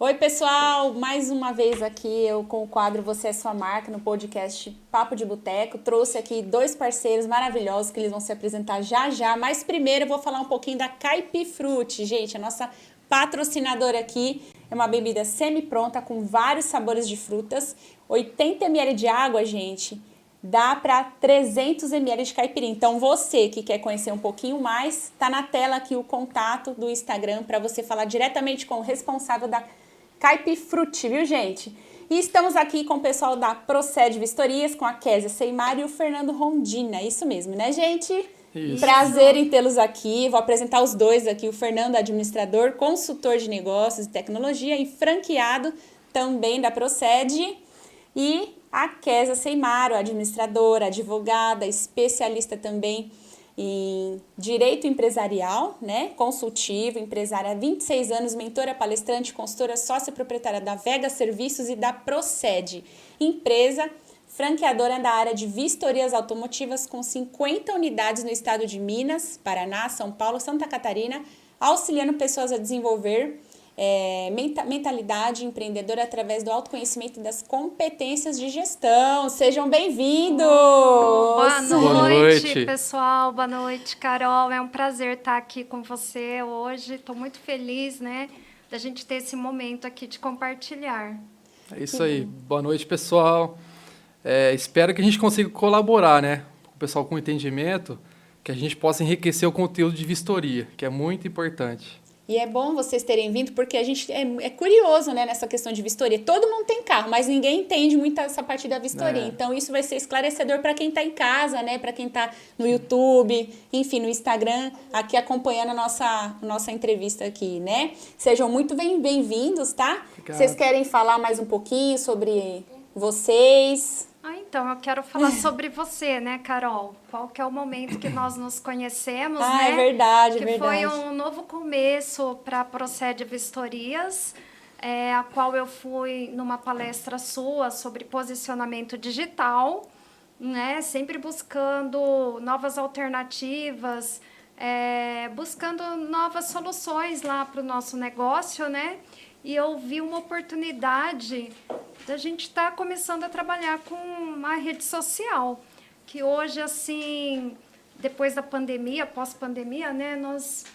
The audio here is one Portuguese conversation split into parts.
Oi, pessoal! Mais uma vez aqui eu com o quadro Você é Sua Marca no podcast Papo de Boteco. Trouxe aqui dois parceiros maravilhosos que eles vão se apresentar já já. Mas primeiro eu vou falar um pouquinho da Caipifruti. Gente, a nossa patrocinadora aqui é uma bebida semi-pronta com vários sabores de frutas. 80 ml de água, gente, dá para 300 ml de caipirinha. Então, você que quer conhecer um pouquinho mais, tá na tela aqui o contato do Instagram para você falar diretamente com o responsável da Caipifruti, viu, gente? E estamos aqui com o pessoal da Procede Vistorias, com a Kézia Seimari e o Fernando Rondina. Isso mesmo, né, gente? Isso. Prazer em tê-los aqui. Vou apresentar os dois aqui. O Fernando, administrador, consultor de negócios e tecnologia e franqueado também da Procede. E a Kézia Seimaro, administradora, advogada, especialista também em direito empresarial, né? Consultivo, empresária há 26 anos, mentora, palestrante, consultora, sócia proprietária da Vega Serviços e da Procede, empresa franqueadora da área de vistorias automotivas com 50 unidades no estado de Minas, Paraná, São Paulo, Santa Catarina, auxiliando pessoas a desenvolver mentalidade empreendedora através do autoconhecimento e das competências de gestão. Sejam bem-vindos! Boa noite, noite, pessoal. Boa noite, Carol. É um prazer estar aqui com você hoje. Estou muito feliz, né, da gente ter esse momento aqui de compartilhar. É isso aí. Boa noite, pessoal. Espero que a gente consiga colaborar, né, com o pessoal com entendimento, que a gente possa enriquecer o conteúdo de vistoria, que é muito importante. E é bom vocês terem vindo, porque a gente é curioso, né, nessa questão de vistoria. Todo mundo tem carro, mas ninguém entende muito essa parte da vistoria. Então, isso vai ser esclarecedor para quem está em casa, né, para quem está no YouTube, enfim, no Instagram, aqui acompanhando a nossa entrevista aqui, né? Sejam muito bem-vindos, tá? Obrigado. Vocês querem falar mais um pouquinho sobre vocês? Então, eu quero falar sobre você, né, Carol? Qual que é o momento que nós nos conhecemos, Ah, né? é verdade, que verdade. foi um novo começo para a Procede Vistorias, a qual eu fui numa palestra sua sobre posicionamento digital, né? Sempre buscando novas alternativas, buscando novas soluções lá para o nosso negócio, né? E eu vi uma oportunidade da gente estar começando a trabalhar com uma rede social, que hoje, assim, depois da pandemia, pós-pandemia, né, nós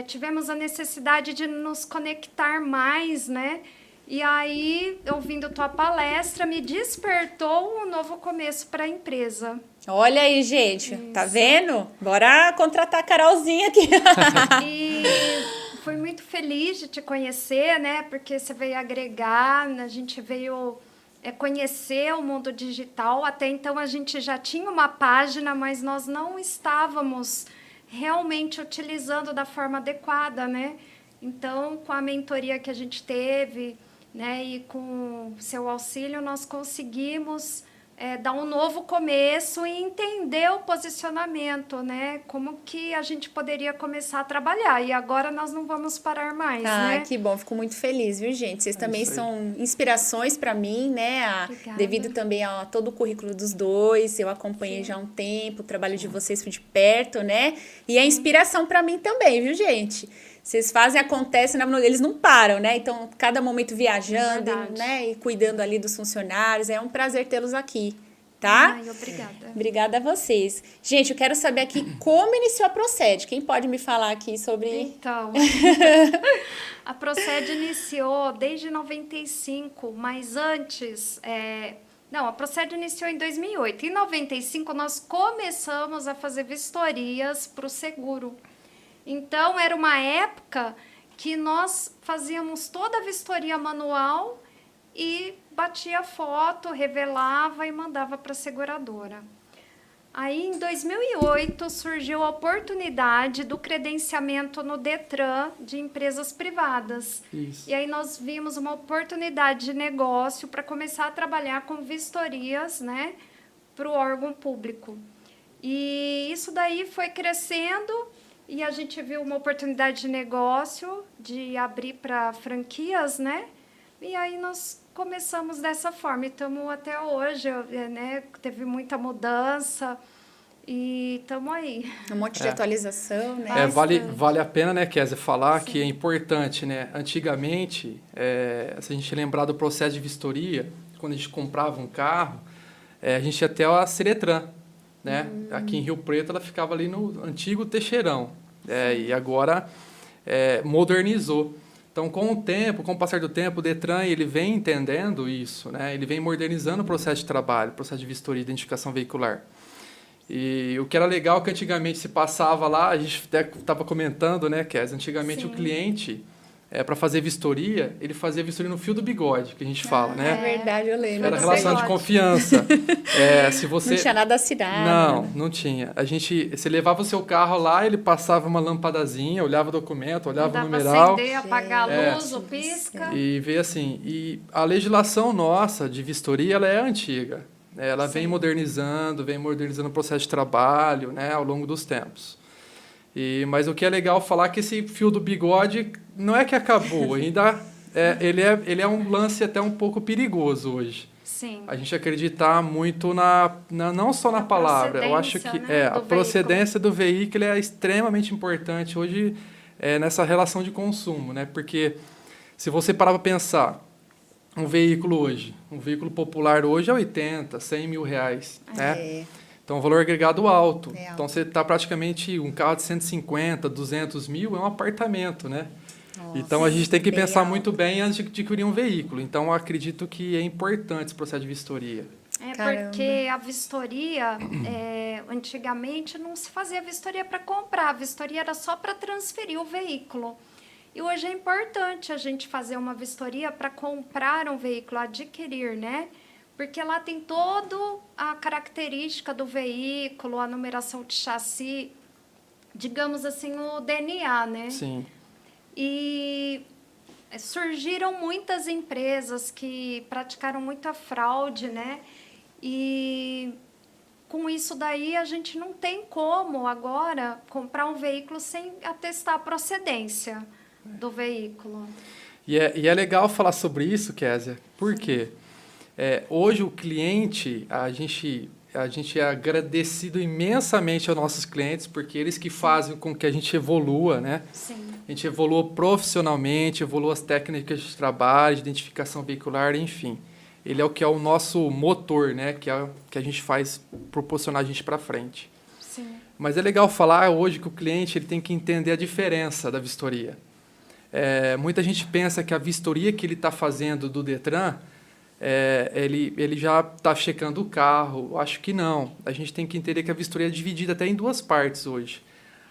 tivemos a necessidade de nos conectar mais, né? E aí, ouvindo tua palestra, me despertou um novo começo para a empresa. Olha aí, gente, tá vendo? Bora contratar a Carolzinha aqui. E fui muito feliz de te conhecer, né? Porque você veio agregar, a gente veio conhecer o mundo digital. Até então a gente já tinha uma página, mas nós não estávamos realmente utilizando da forma adequada, né? Então, com a mentoria que a gente teve, né, e com o seu auxílio, nós conseguimos dar um novo começo e entender o posicionamento, né? Como que a gente poderia começar a trabalhar. E agora nós não vamos parar mais, né? Que bom, fico muito feliz, viu, gente? Vocês também são inspirações para mim, né? Devido também a todo o currículo dos dois, eu acompanhei já há um tempo, o trabalho de vocês de perto, né? E é inspiração para mim também, viu, gente? Vocês fazem, acontece, eles não param, né? Então, cada momento viajando, né? E cuidando ali dos funcionários. É um prazer tê-los aqui, tá? Ai, obrigada. Obrigada a vocês. Gente, eu quero saber aqui como iniciou a Procede. Quem pode me falar aqui sobre... Então, a Procede iniciou desde 95, mas antes... Não, a Procede iniciou em 2008. Em 95, nós começamos a fazer vistorias para o seguro. Então, era uma época que nós fazíamos toda a vistoria manual e batia foto, revelava e mandava para a seguradora. Aí, em 2008, surgiu a oportunidade do credenciamento no Detran de empresas privadas. Isso. E aí nós vimos uma oportunidade de negócio para começar a trabalhar com vistorias, né, para o órgão público. E isso daí foi crescendo e a gente viu uma oportunidade de negócio, de abrir para franquias, né? E aí nós começamos dessa forma e estamos até hoje, né? Teve muita mudança E estamos aí. Um monte de atualização, né? Vale a pena, né, Kézia, falar que é importante, né? Antigamente, se a gente lembrar do processo de vistoria, quando a gente comprava um carro, a gente ia até a Seretran, né? Aqui em Rio Preto, ela ficava ali no antigo Teixeirão. E agora modernizou. Então, com o passar do tempo, o Detran ele vem entendendo isso, né? Ele vem modernizando o processo de trabalho, o processo de vistoria e identificação veicular. E o que era legal é que antigamente se passava lá, a gente até estava comentando, né, Kézia? Antigamente Sim. o cliente, para fazer vistoria, ele fazia vistoria no fio do bigode, que a gente fala, né? É verdade, eu lembro. Era relação de confiança. Se você... Não tinha nada assinado. Não tinha. Você levava o seu carro lá, ele passava uma lampadazinha, olhava o documento, olhava o numeral. Acender, apagar a luz, o pisca. E vê assim, e a legislação nossa de vistoria, ela é antiga. Ela vem modernizando o processo de trabalho, né, ao longo dos tempos. Mas o que é legal falar é que esse fio do bigode não é que acabou, ainda ele é um lance até um pouco perigoso hoje. Sim. A gente acreditar muito não só na palavra, eu acho que a procedência do veículo é extremamente importante hoje nessa relação de consumo, né? Porque se você parar para pensar, um veículo popular hoje é 80, 100 mil reais, né? Então, valor agregado alto. Então, você está praticamente um carro de 150, 200 mil, é um apartamento, né? Nossa, então, a gente tem que pensar muito bem antes de adquirir um veículo. Então, eu acredito que é importante esse processo de vistoria. Porque a vistoria, antigamente, não se fazia vistoria para comprar. A vistoria era só para transferir o veículo. E hoje é importante a gente fazer uma vistoria para comprar um veículo, adquirir, né? Porque lá tem toda a característica do veículo, a numeração de chassi, digamos assim, o DNA, né? Sim. E surgiram muitas empresas que praticaram muita fraude, né? E com isso daí a gente não tem como agora comprar um veículo sem atestar a procedência do veículo. E é legal falar sobre isso, Kézia, por quê? Hoje o cliente, a gente é agradecido imensamente aos nossos clientes, porque eles que fazem com que a gente evolua, né? Sim. A gente evolua profissionalmente, evolua as técnicas de trabalho, de identificação veicular, enfim. Ele é o que é o nosso motor, né? Que é o que a gente faz proporcionar a gente para frente. Sim. Mas é legal falar hoje que o cliente ele tem que entender a diferença da vistoria. Muita gente pensa que a vistoria que ele está fazendo do Detran, ele já está checando o carro. Eu acho que não. A gente tem que entender que a vistoria é dividida até em duas partes hoje.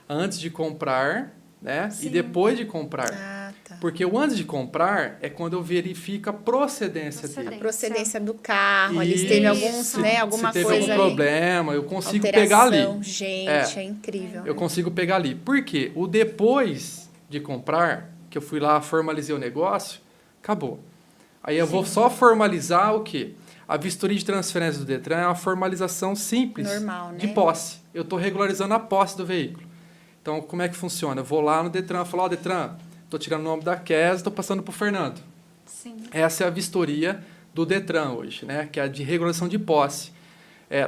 Antes de comprar, né? E depois de comprar. Tá. Porque o antes de comprar é quando eu verifico a procedência dele. A procedência do carro, ali se teve alguma se teve coisa algum ali. problema, eu consigo Alteração, pegar ali. Gente, é incrível. Eu consigo pegar ali. Por quê? O depois de comprar, que eu fui lá, formalizei o negócio, acabou. Aí eu vou só formalizar o quê? A vistoria de transferência do Detran é uma formalização simples. Normal, né? De posse. Eu estou regularizando a posse do veículo. Então, como é que funciona? Eu vou lá no Detran e falo, Detran, estou tirando o nome da Kézia, estou passando para o Fernando. Sim. Essa é a vistoria do Detran hoje, né? Que é a de regularização de posse.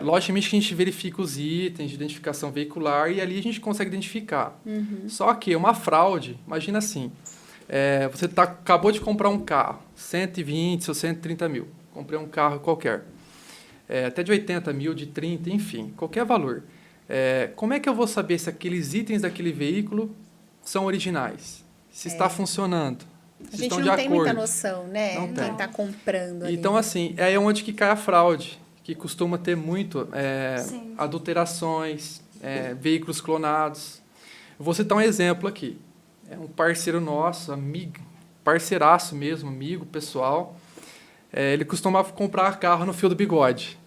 Logicamente que a gente verifica os itens de identificação veicular e ali a gente consegue identificar. Só que uma fraude, imagina assim, você acabou de comprar um carro, 120 ou 130 mil. Comprei um carro qualquer. Até de 80 mil, de 30, enfim, qualquer valor. Como é que eu vou saber se aqueles itens daquele veículo são originais? Se está funcionando? A Se gente estão não de tem acordo? muita noção, né? Não tem. Quem está comprando ali. Então, assim, é onde que cai a fraude, que costuma ter muito adulterações, veículos clonados. Eu vou citar um exemplo aqui. É um parceiro nosso, amigo, parceiraço mesmo, amigo, pessoal. Ele costumava comprar carro no fio do bigode.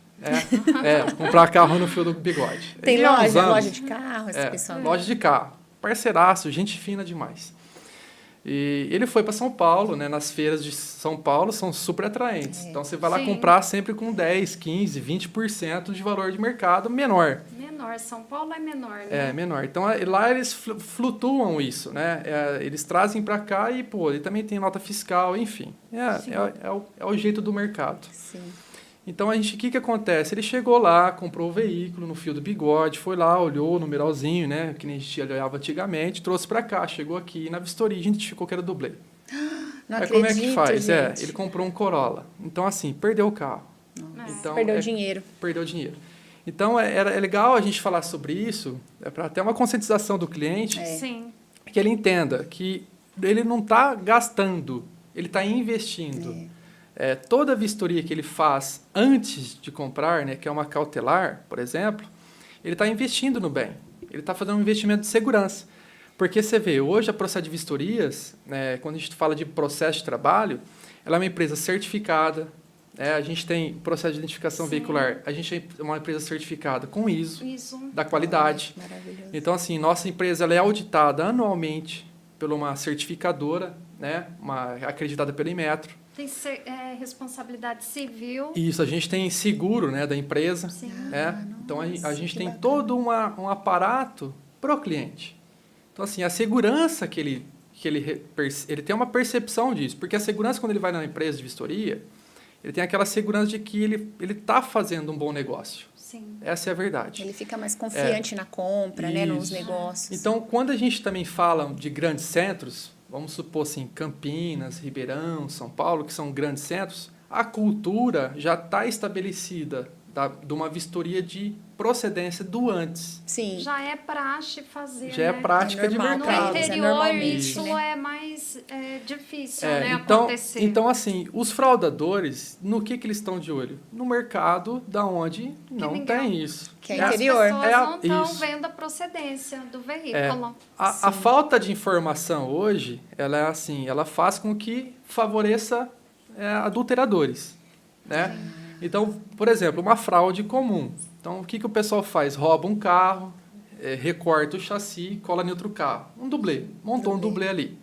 Comprar carro no fio do bigode. Tem E há uns anos, loja de carro, esse pessoal. loja de carro. Parceiraço, gente fina demais. E ele foi para São Paulo, né? Nas feiras de São Paulo são super atraentes. Então, você vai lá comprar sempre com 10, 15, 20% de valor de mercado menor. Menor, São Paulo é menor, né? Menor. Então, lá eles flutuam isso, né? Eles trazem para cá e, ele também tem nota fiscal, enfim. É o jeito do mercado. Sim. Então, o que acontece? Ele chegou lá, comprou o veículo no fio do bigode, foi lá, olhou o numeralzinho, né, que nem a gente olhava antigamente, trouxe para cá, chegou aqui, na vistoria a gente identificou que era dublê. Não Aí acredito, como é que faz? gente. Ele comprou um Corolla. Então, assim, perdeu o carro. Então, Perdeu dinheiro. Perdeu dinheiro. Então, é legal a gente falar sobre isso, para ter uma conscientização do cliente, Sim. que ele entenda que ele não está gastando, ele está investindo. Toda vistoria que ele faz antes de comprar, né, que é uma cautelar, por exemplo, ele está investindo no bem. Ele está fazendo um investimento de segurança. Porque você vê, hoje a Proced Vistorias, né, quando a gente fala de processo de trabalho, ela é uma empresa certificada. A gente tem processo de identificação veicular, a gente é uma empresa certificada com ISO. Da qualidade. Maravilhoso. Então, assim, nossa empresa ela é auditada anualmente por uma certificadora, né, acreditada pelo Inmetro. Tem responsabilidade civil. Isso, a gente tem seguro, né, da empresa. Sim. Né? Então, a gente tem bacana. todo um aparato para o cliente. Então, assim, a segurança que ele tem uma percepção disso. Porque a segurança, quando ele vai na empresa de vistoria, ele tem aquela segurança de que ele está fazendo um bom negócio. Sim. Essa é a verdade. Ele fica mais confiante na compra, né, nos Isso. negócios. Então, quando a gente também fala de grandes centros, vamos supor assim, Campinas, Ribeirão, São Paulo, que são grandes centros, a cultura já está estabelecida de uma vistoria de procedência do antes. Sim. Já é praxe fazer, Já é né? prática de normal No pra mercado. eles, interior, normalmente, isso né? é mais difícil, né, então, acontecer. então, assim, os fraudadores, no que eles estão de olho? No mercado da onde não ninguém- tem isso. Que é As interior. pessoas não estão isso. vendo a procedência do veículo. A falta de informação hoje, ela é assim, ela faz com que favoreça adulteradores, né? Então, por exemplo, uma fraude comum. Então, o que o pessoal faz? Rouba um carro, recorta o chassi, cola em outro carro. Um dublê. Montou um dublê ali.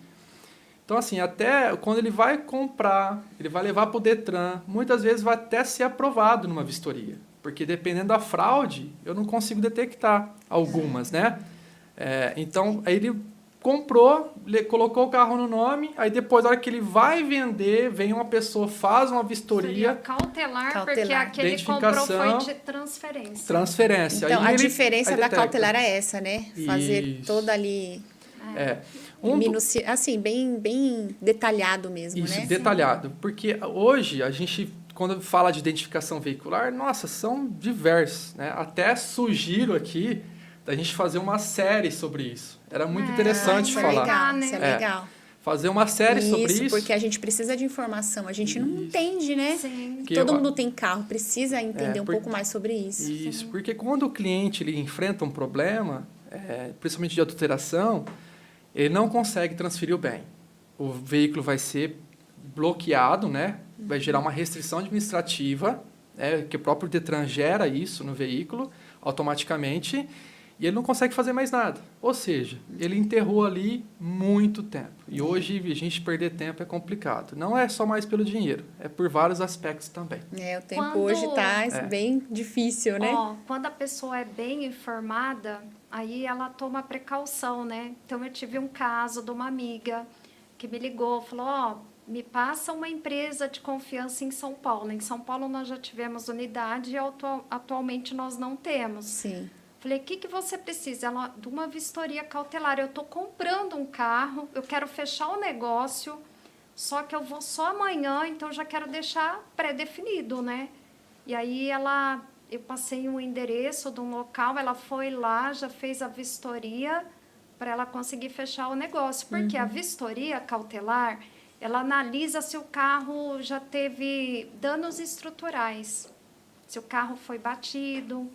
Então, assim, até quando ele vai comprar, ele vai levar para o Detran, muitas vezes vai até ser aprovado numa vistoria. Porque dependendo da fraude, eu não consigo detectar algumas, né? Então, aí ele comprou, colocou o carro no nome, aí depois, na hora que ele vai vender, vem uma pessoa, faz uma Seria vistoria, cautelar, porque Cautelar. aquele comprou foi Identificação. de transferência. transferência. Então, Aí a ele- diferença aí da detecta. cautelar é essa, né? Fazer Isso. toda ali, assim, bem detalhado mesmo, Isso, né? detalhado. Porque hoje, a gente, quando fala de identificação veicular, nossa, são diversos, né? Até sugiro aqui da gente fazer uma série sobre isso. Era muito interessante Isso é falar. legal, né? isso é legal. Fazer uma série sobre isso. Porque a gente precisa de informação, a gente não entende, né? Sim. Que Todo eu- mundo tem carro, precisa entender um porque- pouco mais sobre isso. Isso, porque quando o cliente ele enfrenta um problema, principalmente de adulteração, ele não consegue transferir o bem. O veículo vai ser bloqueado, né? Vai gerar uma restrição administrativa, que o próprio Detran gera isso no veículo automaticamente, e ele não consegue fazer mais nada. Ou seja, ele enterrou ali muito tempo. E hoje a gente perder tempo é complicado. Não é só mais pelo dinheiro, é por vários aspectos também. O tempo Quando- hoje está bem difícil, né? Ó, quando a pessoa é bem informada, aí ela toma precaução, né? Então, eu tive um caso de uma amiga que me ligou, falou, ó, me passa uma empresa de confiança em São Paulo. Em São Paulo nós já tivemos unidade e atualmente nós não temos. Sim. Falei, o que você precisa? Ela, de uma vistoria cautelar. Eu estou comprando um carro, eu quero fechar o negócio, só que eu vou só amanhã, então já quero deixar pré-definido, né? E aí eu passei um endereço de um local, ela foi lá, já fez a vistoria para ela conseguir fechar o negócio. Porque a vistoria cautelar, ela analisa se o carro já teve danos estruturais, se o carro foi batido,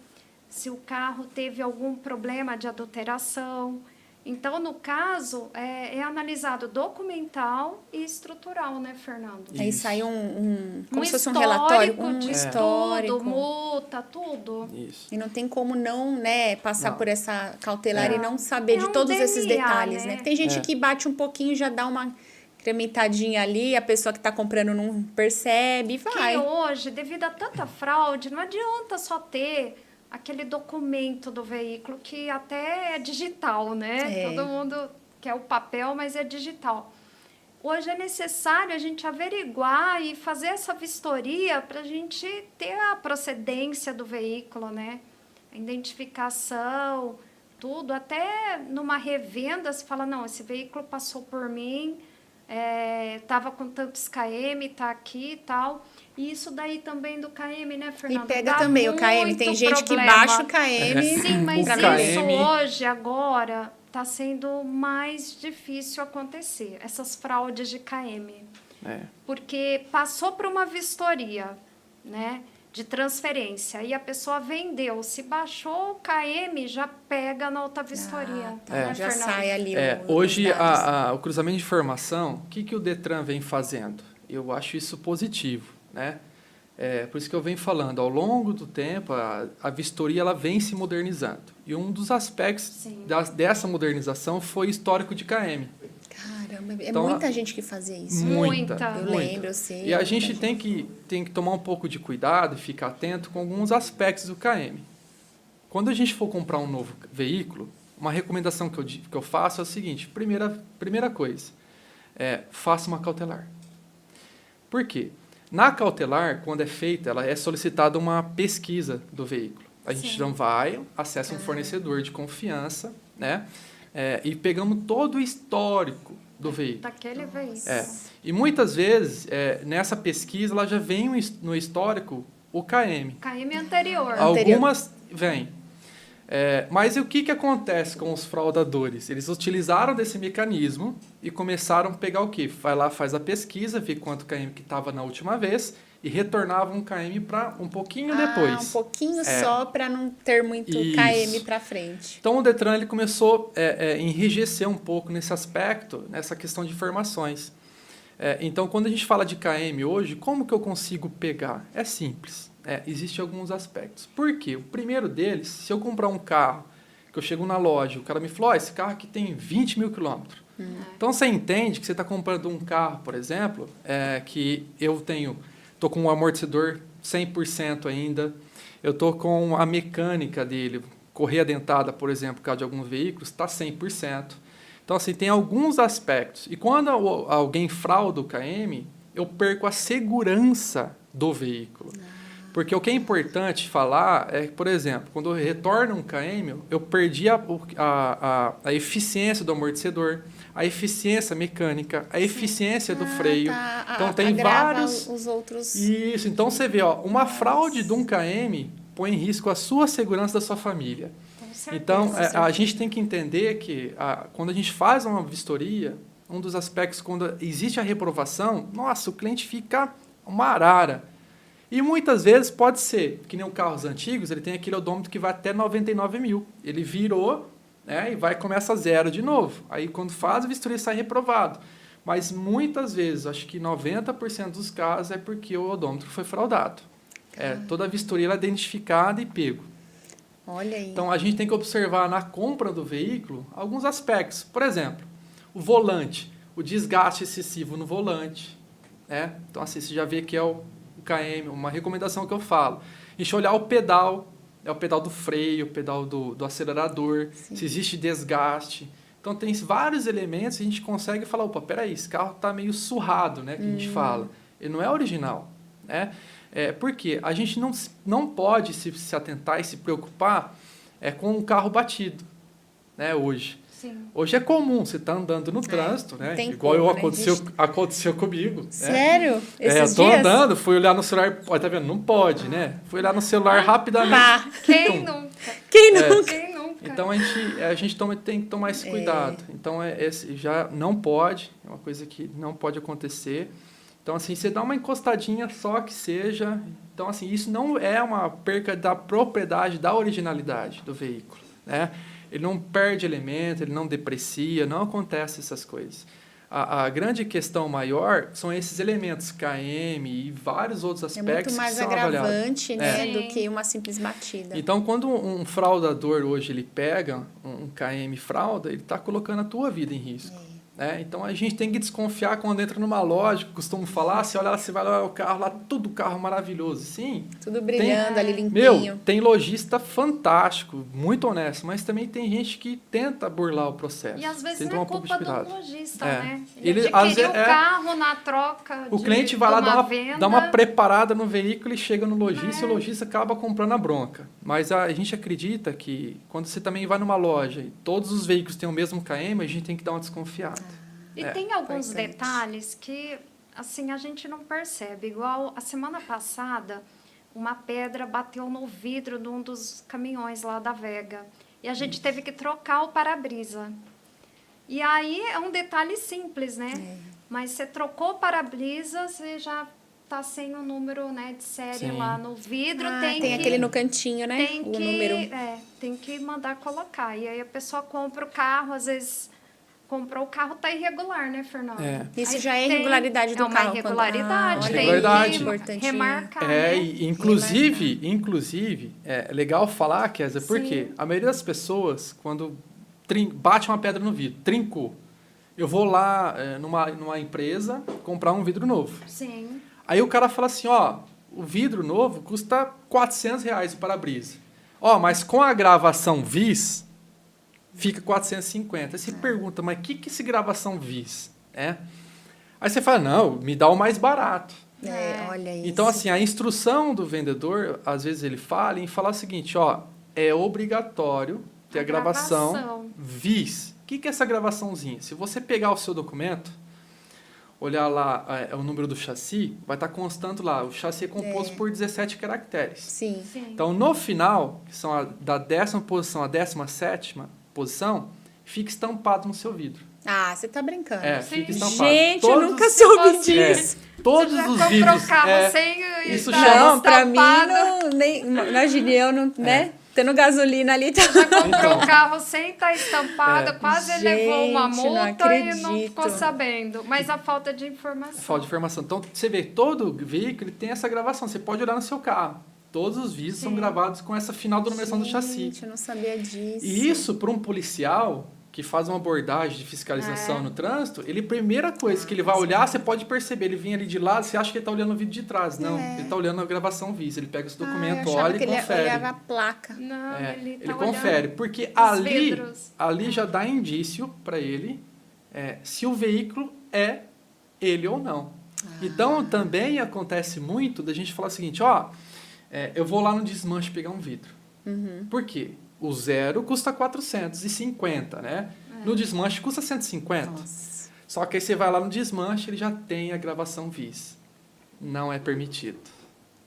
se o carro teve algum problema de adulteração. Então, no caso, é analisado documental e estrutural, né, Fernando? Aí Isso. sai como se fosse um relatório, um de histórico. tudo, multa, tudo. Isso. E não tem como não, né, passar Não. por essa cautelar e não saber É de um todos esses DNA, detalhes, né? né? Tem gente que bate um pouquinho, já dá uma incrementadinha ali, a pessoa que está comprando não percebe e vai. Que hoje, devido a tanta fraude, não adianta só ter aquele documento do veículo que até é digital, né? Todo mundo quer o papel, mas é digital. hoje é necessário a gente averiguar e fazer essa vistoria para a gente ter a procedência do veículo, né? A identificação, tudo. Até numa revenda, você fala, não, esse veículo passou por mim, estava com tantos km, está aqui e tal. E isso daí também do KM, né, Fernanda? E pega também o KM. Tem gente que baixa o KM. Sim, mas O isso KM... hoje, agora, está sendo mais difícil acontecer. Essas fraudes de KM. Porque passou por uma vistoria, né, de transferência. E a pessoa vendeu. Se baixou o KM, já pega na outra vistoria. Né, já Fernanda? sai ali hoje, os dados. o cruzamento de informação, o que o Detran vem fazendo? Eu acho isso positivo, né? Por isso que eu venho falando, ao longo do tempo, a vistoria ela vem se modernizando. E um dos aspectos dessa modernização foi o histórico de KM. Caramba, Então, muita gente que fazia isso. Muita. Eu lembro, eu sei. E a gente tem que tomar um pouco de cuidado e ficar atento com alguns aspectos do KM. Quando a gente for comprar um novo veículo, uma recomendação que eu faço é o seguinte, primeira coisa, faça uma cautelar. Por quê? Na cautelar, quando é feita, ela é solicitada uma pesquisa do veículo. A gente não vai, acessa um fornecedor de confiança, né? E pegamos todo o histórico do veículo. Daquele veículo. E muitas vezes, nessa pesquisa, ela já vem no histórico o KM. KM anterior. Algumas vêm. Mas o que acontece com os fraudadores? Eles utilizaram desse mecanismo e começaram a pegar o quê? Vai lá, faz a pesquisa, vê quanto KM que estava na última vez e retornava um KM para um pouquinho depois. Um pouquinho só para não ter muito KM para frente. Então o Detran ele começou a enrijecer um pouco nesse aspecto, nessa questão de informações. Então quando a gente fala de KM hoje, como que eu consigo pegar? É simples. Existem alguns aspectos. Por quê? O primeiro deles, se eu comprar um carro, que eu chego na loja, o cara me falou, esse carro aqui tem 20 mil quilômetros. Então, você entende que você está comprando um carro, por exemplo, que eu estou com um amortecedor 100% ainda, eu estou com a mecânica dele, correia dentada, por exemplo, por causa de alguns veículos, está 100%. Então, assim, tem alguns aspectos. E quando alguém frauda o KM, eu perco a segurança do veículo. Porque o que é importante falar é que, por exemplo, quando eu retorno um KM, eu perdi a eficiência do amortecedor, a eficiência mecânica, a eficiência do freio. Então, tem vários... os outros... Isso, então você vê, uma fraude de um KM põe em risco a sua segurança da sua família. Então, a gente tem que entender que quando a gente faz uma vistoria, um dos aspectos, quando existe a reprovação, nossa, o cliente fica uma arara. E muitas vezes pode ser, que nem os carros antigos, ele tem aquele odômetro que vai até 99 mil. Ele virou, né, e começa zero de novo. Aí quando faz a vistoria sai reprovado. Mas muitas vezes, acho que 90% dos casos é porque o odômetro foi fraudado. Toda a vistoria ela é identificada e pego. Olha aí. Então a gente tem que observar na compra do veículo alguns aspectos. Por exemplo, o volante, o desgaste excessivo no volante. Então assim, você já vê que é o KM, uma recomendação que eu falo. A gente olhar o pedal do freio, o pedal do acelerador, se existe desgaste. Então, tem vários elementos que a gente consegue falar, opa, peraí, esse carro está meio surrado, né, que a gente fala. Ele não é original, né? Por quê? A gente não pode se atentar e se preocupar com um carro batido, né, hoje. Sim. Hoje é comum, você está andando no trânsito, né? Igual aconteceu comigo. Sério? Eu estou andando, fui olhar no celular, tá vendo? Não pode, né? Fui olhar no celular rapidamente. Quem nunca? Quem nunca? Quem nunca? Então a gente tem que tomar esse cuidado. Então esse já não pode, é uma coisa que não pode acontecer. Então assim, você dá uma encostadinha só que seja. Então assim, isso não é uma perca da propriedade, da originalidade do veículo, né? Ele não perde elemento, ele não deprecia, não acontece essas coisas. A grande questão maior são esses elementos, KM e vários outros aspectos que são avaliados. É muito mais agravante, né, do que uma simples batida. Então, quando um fraudador hoje ele pega um KM frauda, ele está colocando a tua vida em risco. Então, a gente tem que desconfiar quando entra numa loja, costumo falar, você olha lá, você vai lá, o carro lá, tudo carro maravilhoso, sim. Tudo brilhando ali, limpinho. Tem lojista fantástico, muito honesto, mas também tem gente que tenta burlar o processo. E às vezes tem que não é tomar um pouco culpa de do cuidado. lojista, É. né? Ele, Ele às adquiriu o vezes, carro na troca O de cliente vai lá, venda. dá uma preparada no veículo e chega no lojista e o lojista acaba comprando a bronca. Mas a gente acredita que quando você também vai numa loja e todos os veículos têm o mesmo KM, a gente tem que dar uma desconfiada. E tem alguns importante. detalhes que, assim, a gente não percebe. Igual a semana passada, uma pedra bateu no vidro de um dos caminhões lá da Vega. E a gente teve que trocar o para-brisa. E aí é um detalhe simples, né? Mas você trocou o para-brisa, você já tá sem o número, né, de série Sim. lá no vidro. Tem que, aquele no cantinho, né? tem O que, número. tem que mandar colocar. E aí a pessoa compra o carro, às vezes comprou o carro, tá irregular, né, Fernando? Isso Aí já é irregularidade do é carro. uma irregularidade, olha, tem Irregularidade. que Importante. remarcar, né? E inclusive, é legal falar, Kézia, porque Sim. a maioria das pessoas, quando bate uma pedra no vidro, trincou, eu vou lá numa empresa comprar um vidro novo. Sim. Aí o cara fala assim, o vidro novo custa R$400 o para-brisa. Mas com a gravação VIS, fica 450. Aí você pergunta, mas o que esse gravação VIS é? Aí você fala, não, me dá o mais barato. Olha isso. Então, assim, a instrução do vendedor, às vezes ele fala em falar o seguinte, é obrigatório ter a gravação VIS. O que é essa gravaçãozinha? Se você pegar o seu documento, olhar lá o número do chassi, vai estar constando lá, o chassi é composto por 17 caracteres. Sim. Sim. Então, no final, que são da 10ª posição à 17ª posição, fica estampado no seu vidro. Você tá brincando. Fica Sim. estampado. Gente, eu Todos- nunca soube você- disso. Todos Você já os comprou vídeos. o carro sem isso estar chama- Não, pra mim, estampado? imagine eu, não, né? Tendo gasolina ali. Tá... Já comprou Então. o carro sem estar estampado, quase Gente, levou uma não multa e não acredito. ficou sabendo. Mas a falta de informação. Falta de informação. Então, você vê, todo veículo ele tem essa gravação. Você pode olhar no seu carro. Todos os vídeos são gravados com essa final denominação do chassi. Gente, eu não sabia disso. E isso, para um policial que faz uma abordagem de fiscalização no trânsito, primeira coisa que ele vai olhar, você pode perceber, ele vem ali de lado, você acha que ele está olhando o vídeo de trás. Não, ele está olhando a gravação VIS. Ele pega esse documento, eu achava olha que e confere. ele olhava a placa. Não, ele tá Ele olhando confere, porque os vidros. ali já dá indício para ele se o veículo é ele ou não. Então, também acontece muito da gente falar o seguinte, eu vou lá no desmanche pegar um vidro. Por quê? O zero custa 450, né? No desmanche custa 150. Nossa. Só que aí você vai lá no desmanche, ele já tem a gravação VIS. Não é permitido.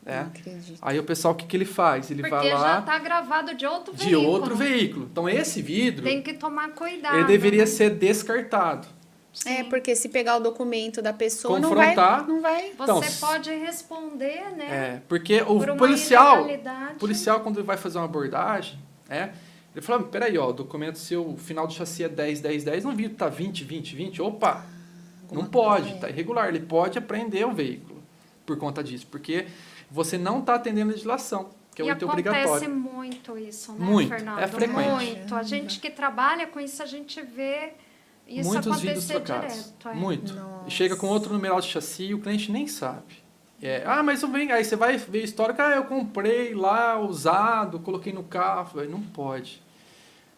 Não acredito. Aí o pessoal, o que ele faz? Ele Porque vai já lá está gravado de outro de veículo. outro veículo. Então, esse vidro, Tem que tomar cuidado. ele deveria ser descartado. Sim. Porque se pegar o documento da pessoa, Confrontar. não vai. Você Então, pode responder, né? Porque o Por uma policial, ilegalidade. quando ele vai fazer uma abordagem, ele fala, peraí, o documento seu, o final do chassi é 10, 10, 10, no vidro tá 20, 20, 20, opa, não pode, tá irregular, ele pode apreender o veículo por conta disso, porque você não está atendendo a legislação, que é o item acontece obrigatório. muito isso, né, Muito, Fernando? é frequente. Muito. A gente que trabalha com isso, a gente vê isso Muitos vidros acontecer trocados. direto. Muito. Nossa. E chega com outro numeral de chassi e o cliente nem sabe. Mas aí você vai ver a história, eu comprei lá usado, coloquei no carro. Não pode.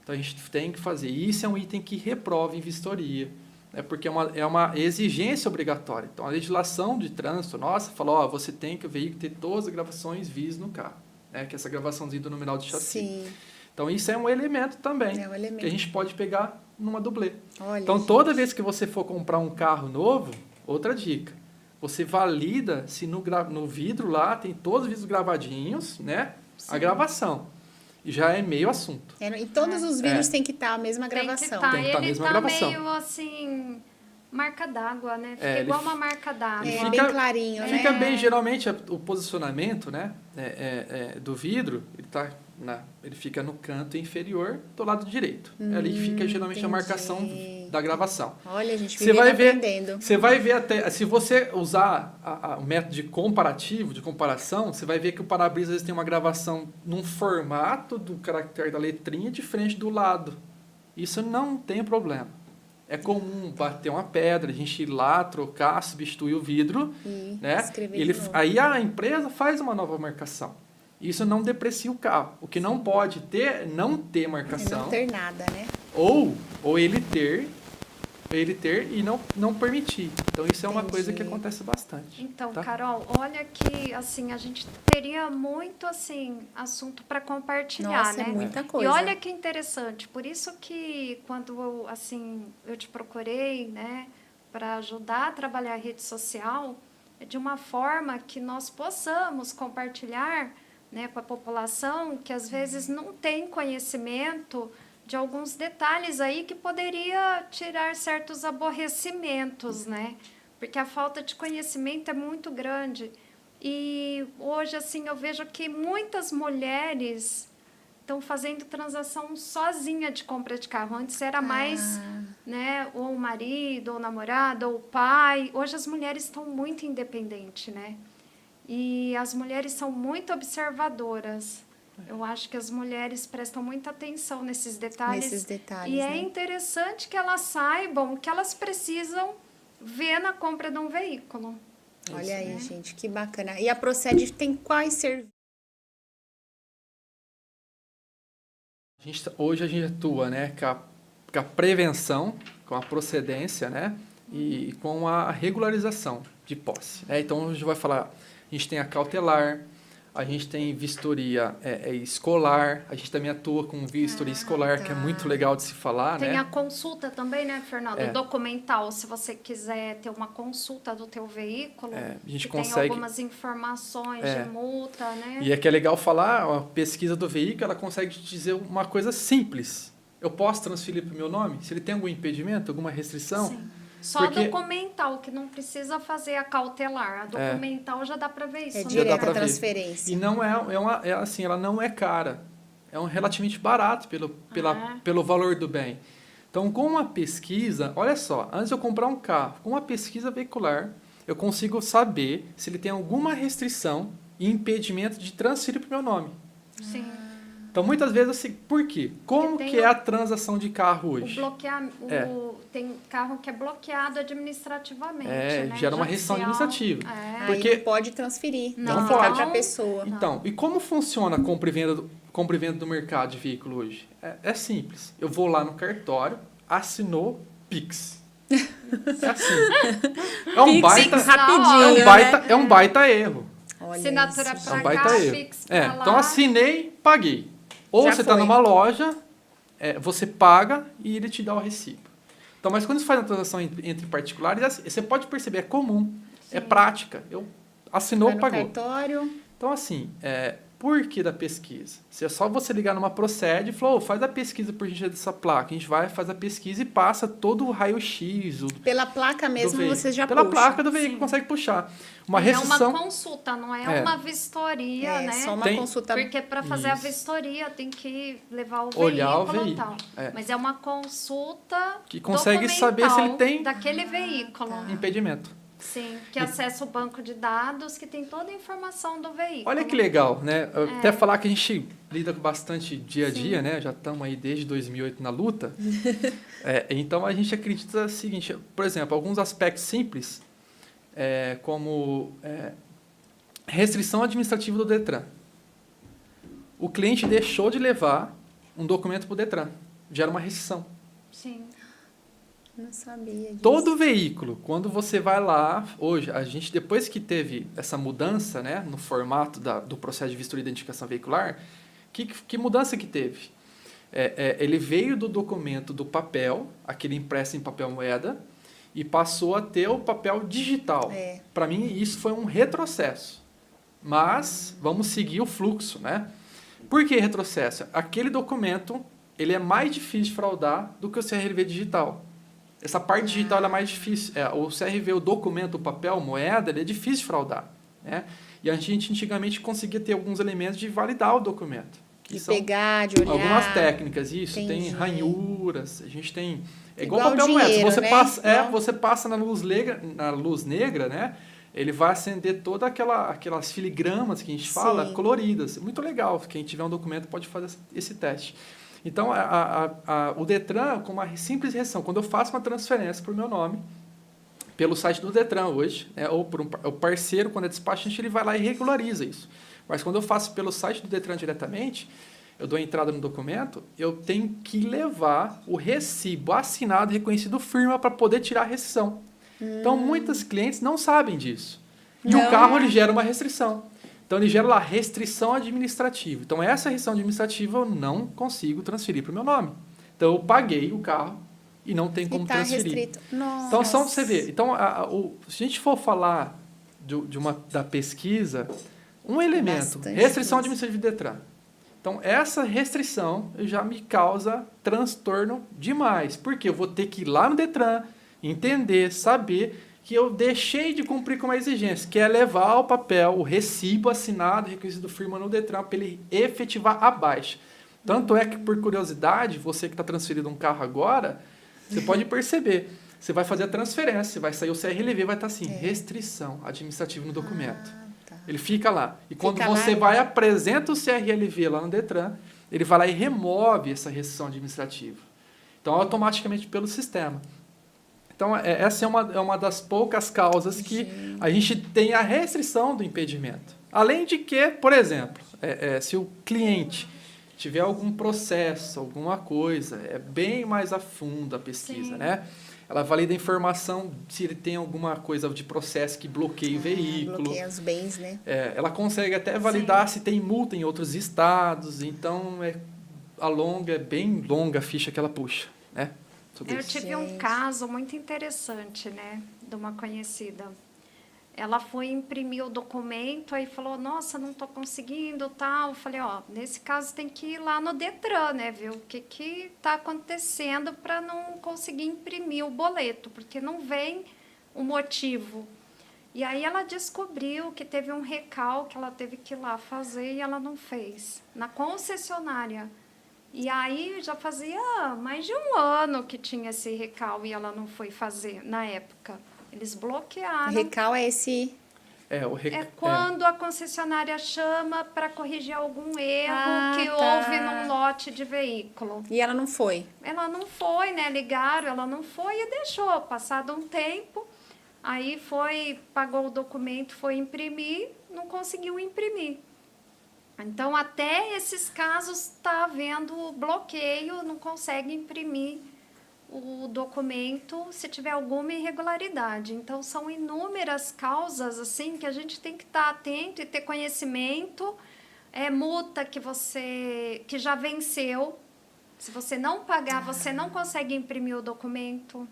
Então a gente tem que fazer. Isso é um item que reprova em vistoria. Porque é uma exigência obrigatória. Então a legislação de trânsito, fala, você tem que o veículo ter todas as gravações VIS no carro. Que é essa gravaçãozinha do numeral de chassi. Sim. Então isso é um elemento também. É um elemento. Que a gente pode pegar numa dublê. Olha, Então, gente. toda vez que você for comprar um carro novo, outra dica, você valida se no vidro lá tem todos os vidros gravadinhos, né? A gravação. E já é meio assunto. E todos os vídeos tem que estar a mesma gravação. Tem que tá a Ele mesma tá gravação. meio assim, marca d'água, né? Fica Ele igual uma marca d'água. É, fica- bem clarinho, né? Fica bem, geralmente, o posicionamento, né, do vidro, ele fica no canto inferior do lado direito. Ali que fica geralmente a entendi. marcação da gravação. Olha, a gente Você vai ver, aprendendo. você vai ver até, se você usar o método de comparativo, de comparação, você vai ver que o para-brisa às vezes tem uma gravação num formato do caractere da letrinha diferente do lado. Isso não tem problema. É comum bater uma pedra, a gente ir lá, trocar, substituir o vidro, E né? escrever Ele, de novo. aí a empresa faz uma nova marcação. Isso não deprecia o carro. O que não pode ter, não ter E marcação, não ter nada, né? ou ele ter e não permitir. Então isso é uma coisa que Entendi. acontece bastante. Então, tá? Carol, olha que assim a gente teria muito assim assunto para compartilhar, Nossa, né? é muita E coisa. olha que interessante, por isso que quando eu te procurei, né, para ajudar a trabalhar a rede social, de uma forma que nós possamos compartilhar, né, com a população que às vezes não tem conhecimento de alguns detalhes aí que poderia tirar certos aborrecimentos, né? Porque a falta de conhecimento é muito grande. E hoje, assim, eu vejo que muitas mulheres estão fazendo transação sozinha de compra de carro. Antes era mais, né, ou o marido, ou o namorado, ou o pai. Hoje as mulheres estão muito independentes, né? E as mulheres são muito observadoras. Eu acho que as mulheres prestam muita atenção nesses detalhes. Nesses detalhes, E é né? interessante que elas saibam o que elas precisam ver na compra de um veículo. Olha aí, gente, que bacana. E a Procede tem quais serviços? Hoje a gente atua, né, com a prevenção, com a procedência, né, e com a regularização de posse. Então a gente vai falar, a gente tem a cautelar, a gente tem vistoria escolar, a gente também atua com vistoria escolar, que é muito legal de se falar, Tem né? a consulta também, né, Fernando? É. O documental, se você quiser ter uma consulta do teu veículo, A gente que consegue. tem algumas informações de multa, né? E é que é legal falar, a pesquisa do veículo, ela consegue te dizer uma coisa simples. Eu posso transferir para o meu nome? Se ele tem algum impedimento, alguma restrição? Sim. Só Porque- documental, que não precisa fazer a cautelar. A documental já dá para ver isso, É né? direto pra a ver. transferência. E não assim, ela não é cara. É relativamente barato pelo valor do bem. Então, com uma pesquisa, olha só, antes de eu comprar um carro, com uma pesquisa veicular, eu consigo saber se ele tem alguma restrição e impedimento de transferir para o meu nome. Sim. Então, muitas vezes, assim, por quê? Como tem que é a transação de carro hoje? Tem carro que é bloqueado administrativamente, né? Gera uma restrição Judicial. administrativa. É. Porque- Aí não pode transferir. Não Tem que ficar pode. para a pessoa. Então, e como funciona a compra e venda do mercado de veículo hoje? É simples. Eu vou lá no cartório, assinou Pix. É assim. É um Pix baita, rapidinho, é um baita erro. Olha Assinatura isso, É um pra baita cá, erro. Pix pra lá. Então assinei, paguei. Ou Já você está foi. numa loja, você paga e ele te dá o recibo. Então, mas quando você faz uma transação entre particulares, assim, você pode perceber, é comum, é prática. Assinou, Vai no pagou. cartório. Então, assim, por que da pesquisa? Se é só você ligar numa Procede e falar, faz a pesquisa por gente dessa placa. A gente vai, faz a pesquisa e passa todo o raio-x. Pela placa mesmo veículo. você já Pela puxa. placa do veículo consegue puxar. Uma É restrição... uma consulta, não é, É. uma vistoria, É né? só uma Tem- consulta. Porque para fazer a Isso. vistoria tem que levar o Olhar o veículo e veículo, tal. é. Mas é uma consulta Que consegue saber se ele documental tem- daquele veículo. impedimento. Sim, que acessa o banco de dados que tem toda a informação do veículo. Olha que legal, né? Até falar que a gente lida com bastante dia a dia, né? Já estamos aí desde 2008 na luta. Então, a gente acredita o seguinte, por exemplo, alguns aspectos simples, como restrição administrativa do Detran. O cliente deixou de levar um documento para o Detran. Gera uma restrição. Sim. Não sabia disso. Todo veículo, quando você vai lá, hoje, a gente, depois que teve essa mudança, né, no formato do processo de vistoria e identificação veicular, que mudança que teve? Ele veio do documento do papel, aquele impresso em papel moeda, e passou a ter o papel digital. Para mim, isso foi um retrocesso. Mas vamos seguir o fluxo, né? Por que retrocesso? Aquele documento, ele é mais difícil de fraudar do que o CRV digital. Essa parte digital ela é mais difícil. O CRV, o documento, o papel, moeda, ele é difícil de fraudar. Né? E a gente antigamente conseguia ter alguns elementos de validar o documento. De pegar, de olhar. Algumas técnicas, isso. Entendi. Tem ranhuras, a gente tem... É igual Igual papel moeda. dinheiro, Você né? passa, Igual- você passa na luz negra, né? Ele vai acender todas aquelas filigramas que a gente fala, Sim. coloridas. Muito legal. Quem tiver um documento pode fazer esse teste. Então, o Detran, com uma simples restrição, quando eu faço uma transferência para o meu nome, pelo site do Detran hoje, né, ou por o parceiro, quando é despachante, ele vai lá e regulariza isso. Mas quando eu faço pelo site do Detran diretamente, eu dou a entrada no documento, eu tenho que levar o recibo assinado, reconhecido firma para poder tirar a restrição. Então, muitos clientes não sabem disso. E o carro ele gera uma restrição. Então, ele gera lá restrição administrativa. Então, essa restrição administrativa eu não consigo transferir para o meu nome. Então, eu paguei o carro e não tem como transferir. Restrito. Nossa. Então, só para você ver. Então, se a gente for falar da pesquisa, um elemento, Bastante restrição coisa. administrativa de Detran. Então, essa restrição já me causa transtorno demais. Porque eu vou ter que ir lá no Detran, entender, saber que eu deixei de cumprir com uma exigência, que é levar ao papel o recibo assinado, requisito firma no Detran, para ele efetivar a baixa. Tanto é que, por curiosidade, você que está transferindo um carro agora, você pode perceber. Você vai fazer a transferência, vai sair o CRLV, vai estar assim, restrição administrativa no documento. Tá. Ele fica lá. E quando Fica você lá. vai apresenta o CRLV lá no Detran, ele vai lá e remove essa restrição administrativa. Então, automaticamente pelo sistema. Então, essa é uma das poucas causas que a gente tem a restrição do impedimento. Além de que, por exemplo, se o cliente tiver algum processo, alguma coisa, é bem mais a fundo a pesquisa, Sim. né? Ela valida a informação se ele tem alguma coisa de processo que bloqueia o veículo. Bloqueia os bens, né? Ela consegue até validar se tem multa em outros estados. Então, é bem longa a ficha que ela puxa, né? Sobre Eu isso. tive um Gente. caso muito interessante, né, de uma conhecida. Ela foi imprimir o documento, aí falou, nossa, não estou conseguindo, tal. Eu falei, ó, nesse caso tem que ir lá no Detran, né, ver o que está acontecendo para não conseguir imprimir o boleto, porque não vem o motivo. E aí ela descobriu que teve um recalque que ela teve que ir lá fazer e ela não fez, na concessionária. E aí já fazia mais de um ano que tinha esse recal e ela não foi fazer na época. Eles bloquearam. Recal é esse... É quando a concessionária chama para corrigir algum erro que tá. houve num lote de veículo. E ela não foi. Ela não foi, né? Ligaram, ela não foi e deixou. Passado um tempo, aí pagou o documento, foi imprimir, não conseguiu imprimir. Então, até esses casos está havendo bloqueio, não consegue imprimir o documento se tiver alguma irregularidade. Então, são inúmeras causas assim que a gente tem que estar atento e ter conhecimento. Multa que já venceu. Se você não pagar, você não consegue imprimir o documento.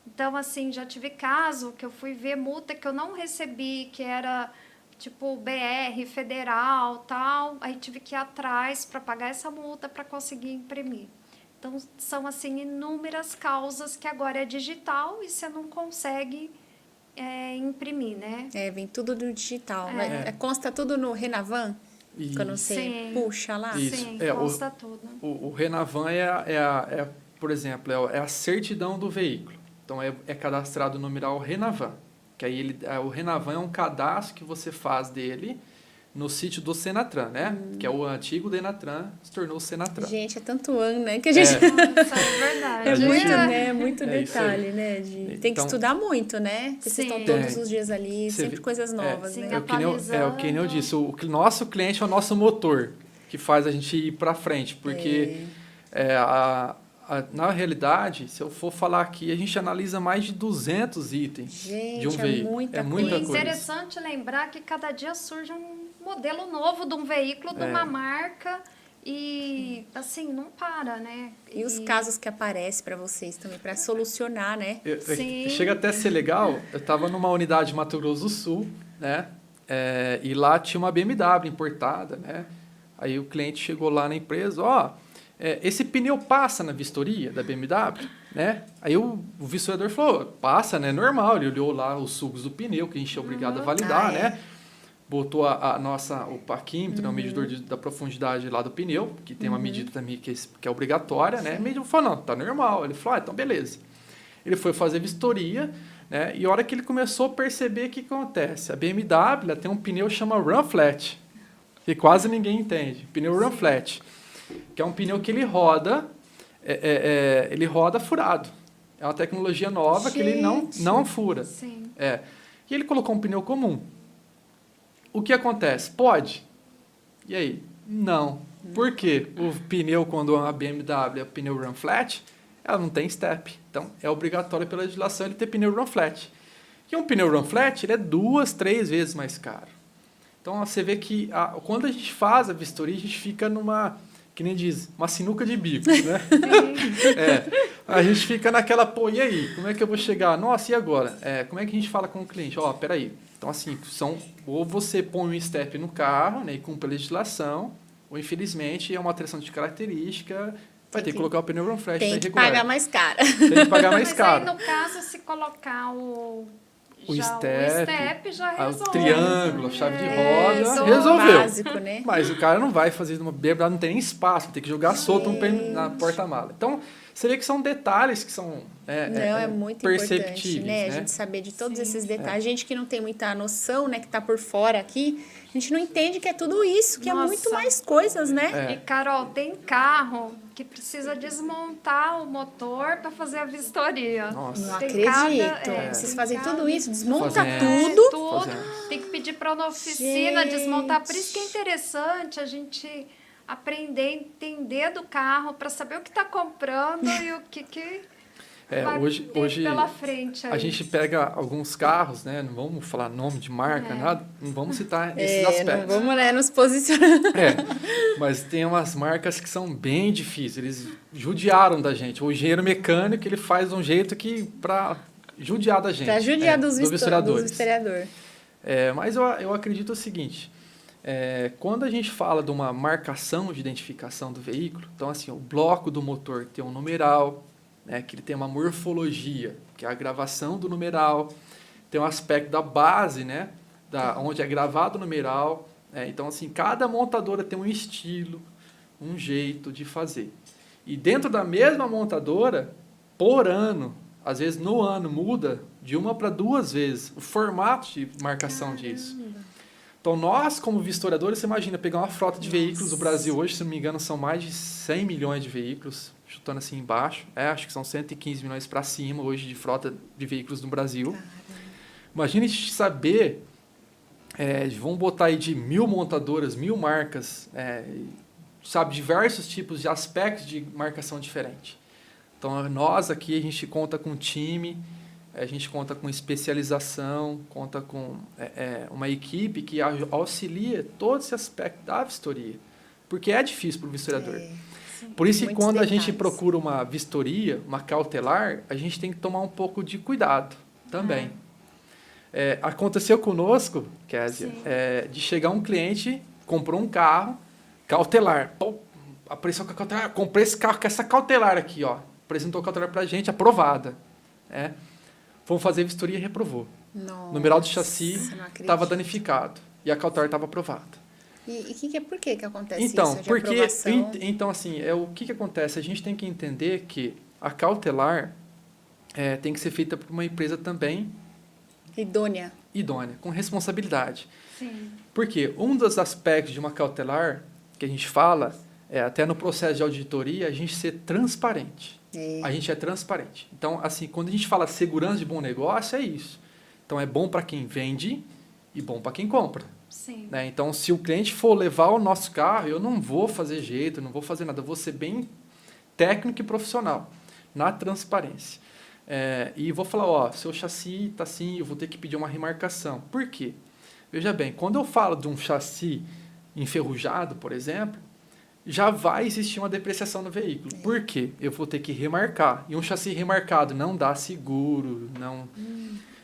Então, assim, já tive caso que eu fui ver multa que eu não recebi, que era tipo BR, federal, tal. Aí tive que ir atrás para pagar essa multa para conseguir imprimir. Então, são, assim, inúmeras causas que agora é digital e você não consegue imprimir, né? Vem tudo no digital. Consta tudo no Renavan? Isso. Quando você Sim. puxa lá? Isso. Sim, É, consta tudo. O Renavan por exemplo, é a certidão do veículo. Então, é cadastrado o numeral Renavan. Que aí o Renavan é um cadastro que você faz dele no sítio do Senatran, né? Que é o antigo Denatran, se tornou o Senatran. Gente, é tanto ano, né? Que a gente... Nossa, é verdade. É gente- muito, né? Muito É isso aí. detalhe, né? Tem que Então- estudar muito, né? Porque vocês Sim. estão todos os dias ali, Você sempre vê- coisas novas, Sim, né? É o que nem eu atualizando. disse, o nosso cliente é o nosso motor, que faz a gente ir para frente, porque na realidade, se eu for falar aqui, a gente analisa mais de 200 itens Gente, de um veículo. muita É muita E coisa. interessante lembrar que cada dia surge um modelo novo de um veículo, de uma marca, e assim, não para, né? E os casos que aparecem para vocês também, para solucionar, né? Sim. Chega até a ser legal, eu estava numa unidade de Mato Grosso do Sul, né? E lá tinha uma BMW importada, né? Aí o cliente chegou lá na empresa, esse pneu passa na vistoria da BMW, né? Aí o vistoriador falou, passa, né? Normal. Ele olhou lá os sucos do pneu, que a gente é obrigado a validar, né? Botou o paquímetro, né? O medidor da profundidade lá do pneu, que tem uma medida também que é obrigatória, né? Ele falou, não, tá normal. Ele falou, então beleza. Ele foi fazer vistoria, né? E a hora que ele começou a perceber o que acontece, a BMW ela tem um pneu que chama Run Flat, que quase ninguém entende. Pneu Run Flat. que é um pneu que ele roda, ele roda furado. É uma tecnologia nova que ele não fura. Sim. E ele colocou um pneu comum. O que acontece? Pode. E aí? Não. Por quê? O pneu, quando a BMW é pneu run flat, ela não tem step. Então, é obrigatório pela legislação ele ter pneu run flat. E um pneu run flat, ele é 2, 3 vezes mais caro. Então, você vê que quando a gente faz a vistoria, a gente fica numa, que nem diz, uma sinuca de bico, né? A gente fica naquela, pô, e aí? Como é que eu vou chegar? Nossa, e agora? Como é que a gente fala com o cliente? Ó, peraí. Então, assim, ou você põe um step no carro, né, e cumpre a legislação, ou, infelizmente, é uma alteração de característica, vai ter que colocar o pneu run flat. Tem que pagar mais caro. Tem que pagar mais caro. Mas aí, no caso, se colocar o step, já resolve. O triângulo, a chave de roda, resolveu. Básico, né? Mas o cara não vai fazer uma BMW, não tem nem espaço, tem que jogar solto na porta-mala. Então, você vê que são detalhes que são é muito perceptíveis, importante, né? A né? gente saber de todos esses detalhes. A gente que não tem muita noção, né? Que tá por fora aqui, a gente não entende que é tudo isso, que é muito mais coisas, né? E, Carol, tem carro que precisa desmontar o motor para fazer a vistoria. Nossa. Não Tem acredito. cada- Vocês tem fazem cada- tudo isso, desmonta Fazendo. tudo. Tudo. Fazendo. Tem que pedir para uma oficina Gente. desmontar. Por isso que é interessante a gente aprender a entender do carro para saber o que está comprando e o que vai hoje ter pela frente. a aí. gente pega alguns carros, né? Não vamos falar nome de marca, nada. Não vamos citar esses aspectos. Não vamos, né, nos posicionar. Mas tem umas marcas que são bem difíceis. Eles judiaram da gente. O engenheiro mecânico, ele faz de um jeito que para judiar da gente. Pra judiar dos vistoriadores. vistoriadores. Mas eu acredito o seguinte, quando a gente fala de uma marcação de identificação do veículo, então assim, o bloco do motor tem um numeral, né, que ele tem uma morfologia, que é a gravação do numeral, tem um aspecto da base, né, onde é gravado o numeral, então assim, cada montadora tem um estilo, um jeito de fazer. E dentro da mesma montadora, por ano, às vezes no ano muda de 1 para 2 vezes o formato de marcação disso. Então, nós, como vistoriadores, você imagina pegar uma frota de veículos. O Brasil hoje, se não me engano, são mais de 100 milhões de veículos, chutando assim embaixo. Acho que são 115 milhões para cima hoje de frota de veículos no Brasil. Imagina a gente saber, vamos botar aí de 1.000 montadoras, 1.000 marcas, sabe, diversos tipos de aspectos de marcação diferente. Então, nós aqui, a gente conta com um time, a gente conta com especialização, conta com uma equipe que auxilia todo esse aspecto da vistoria. Porque é difícil para o vistoriador. Por isso que quando a gente procura uma vistoria, uma cautelar, a gente tem que tomar um pouco de cuidado também. Aconteceu conosco, Kézia, de chegar um cliente, comprou um carro, cautelar. Pô, apareceu com a cautelar, comprei esse carro com essa cautelar aqui, ó. Apresentou a cautelar para a gente, aprovada. Fomos fazer vistoria e reprovou. Nossa, o numeral do chassi estava danificado e a cautelar estava aprovada. E por que acontece então, isso? Porque, então, assim, o que acontece? A gente tem que entender que a cautelar tem que ser feita por uma empresa também idônea, com responsabilidade. Sim. Porque um dos aspectos de uma cautelar que a gente fala, até no processo de auditoria, a gente ser transparente. A gente é transparente. Então, assim, quando a gente fala segurança de bom negócio, é isso. Então, é bom para quem vende e bom para quem compra. Sim. Né? Então, se o cliente for levar o nosso carro, eu não vou fazer jeito, não vou fazer nada. Eu vou ser bem técnico e profissional, na transparência. E vou falar, seu chassi está assim, eu vou ter que pedir uma remarcação. Por quê? Veja bem, quando eu falo de um chassi enferrujado, por exemplo, já vai existir uma depreciação no veículo. Por quê? Eu vou ter que remarcar. E um chassi remarcado não dá seguro.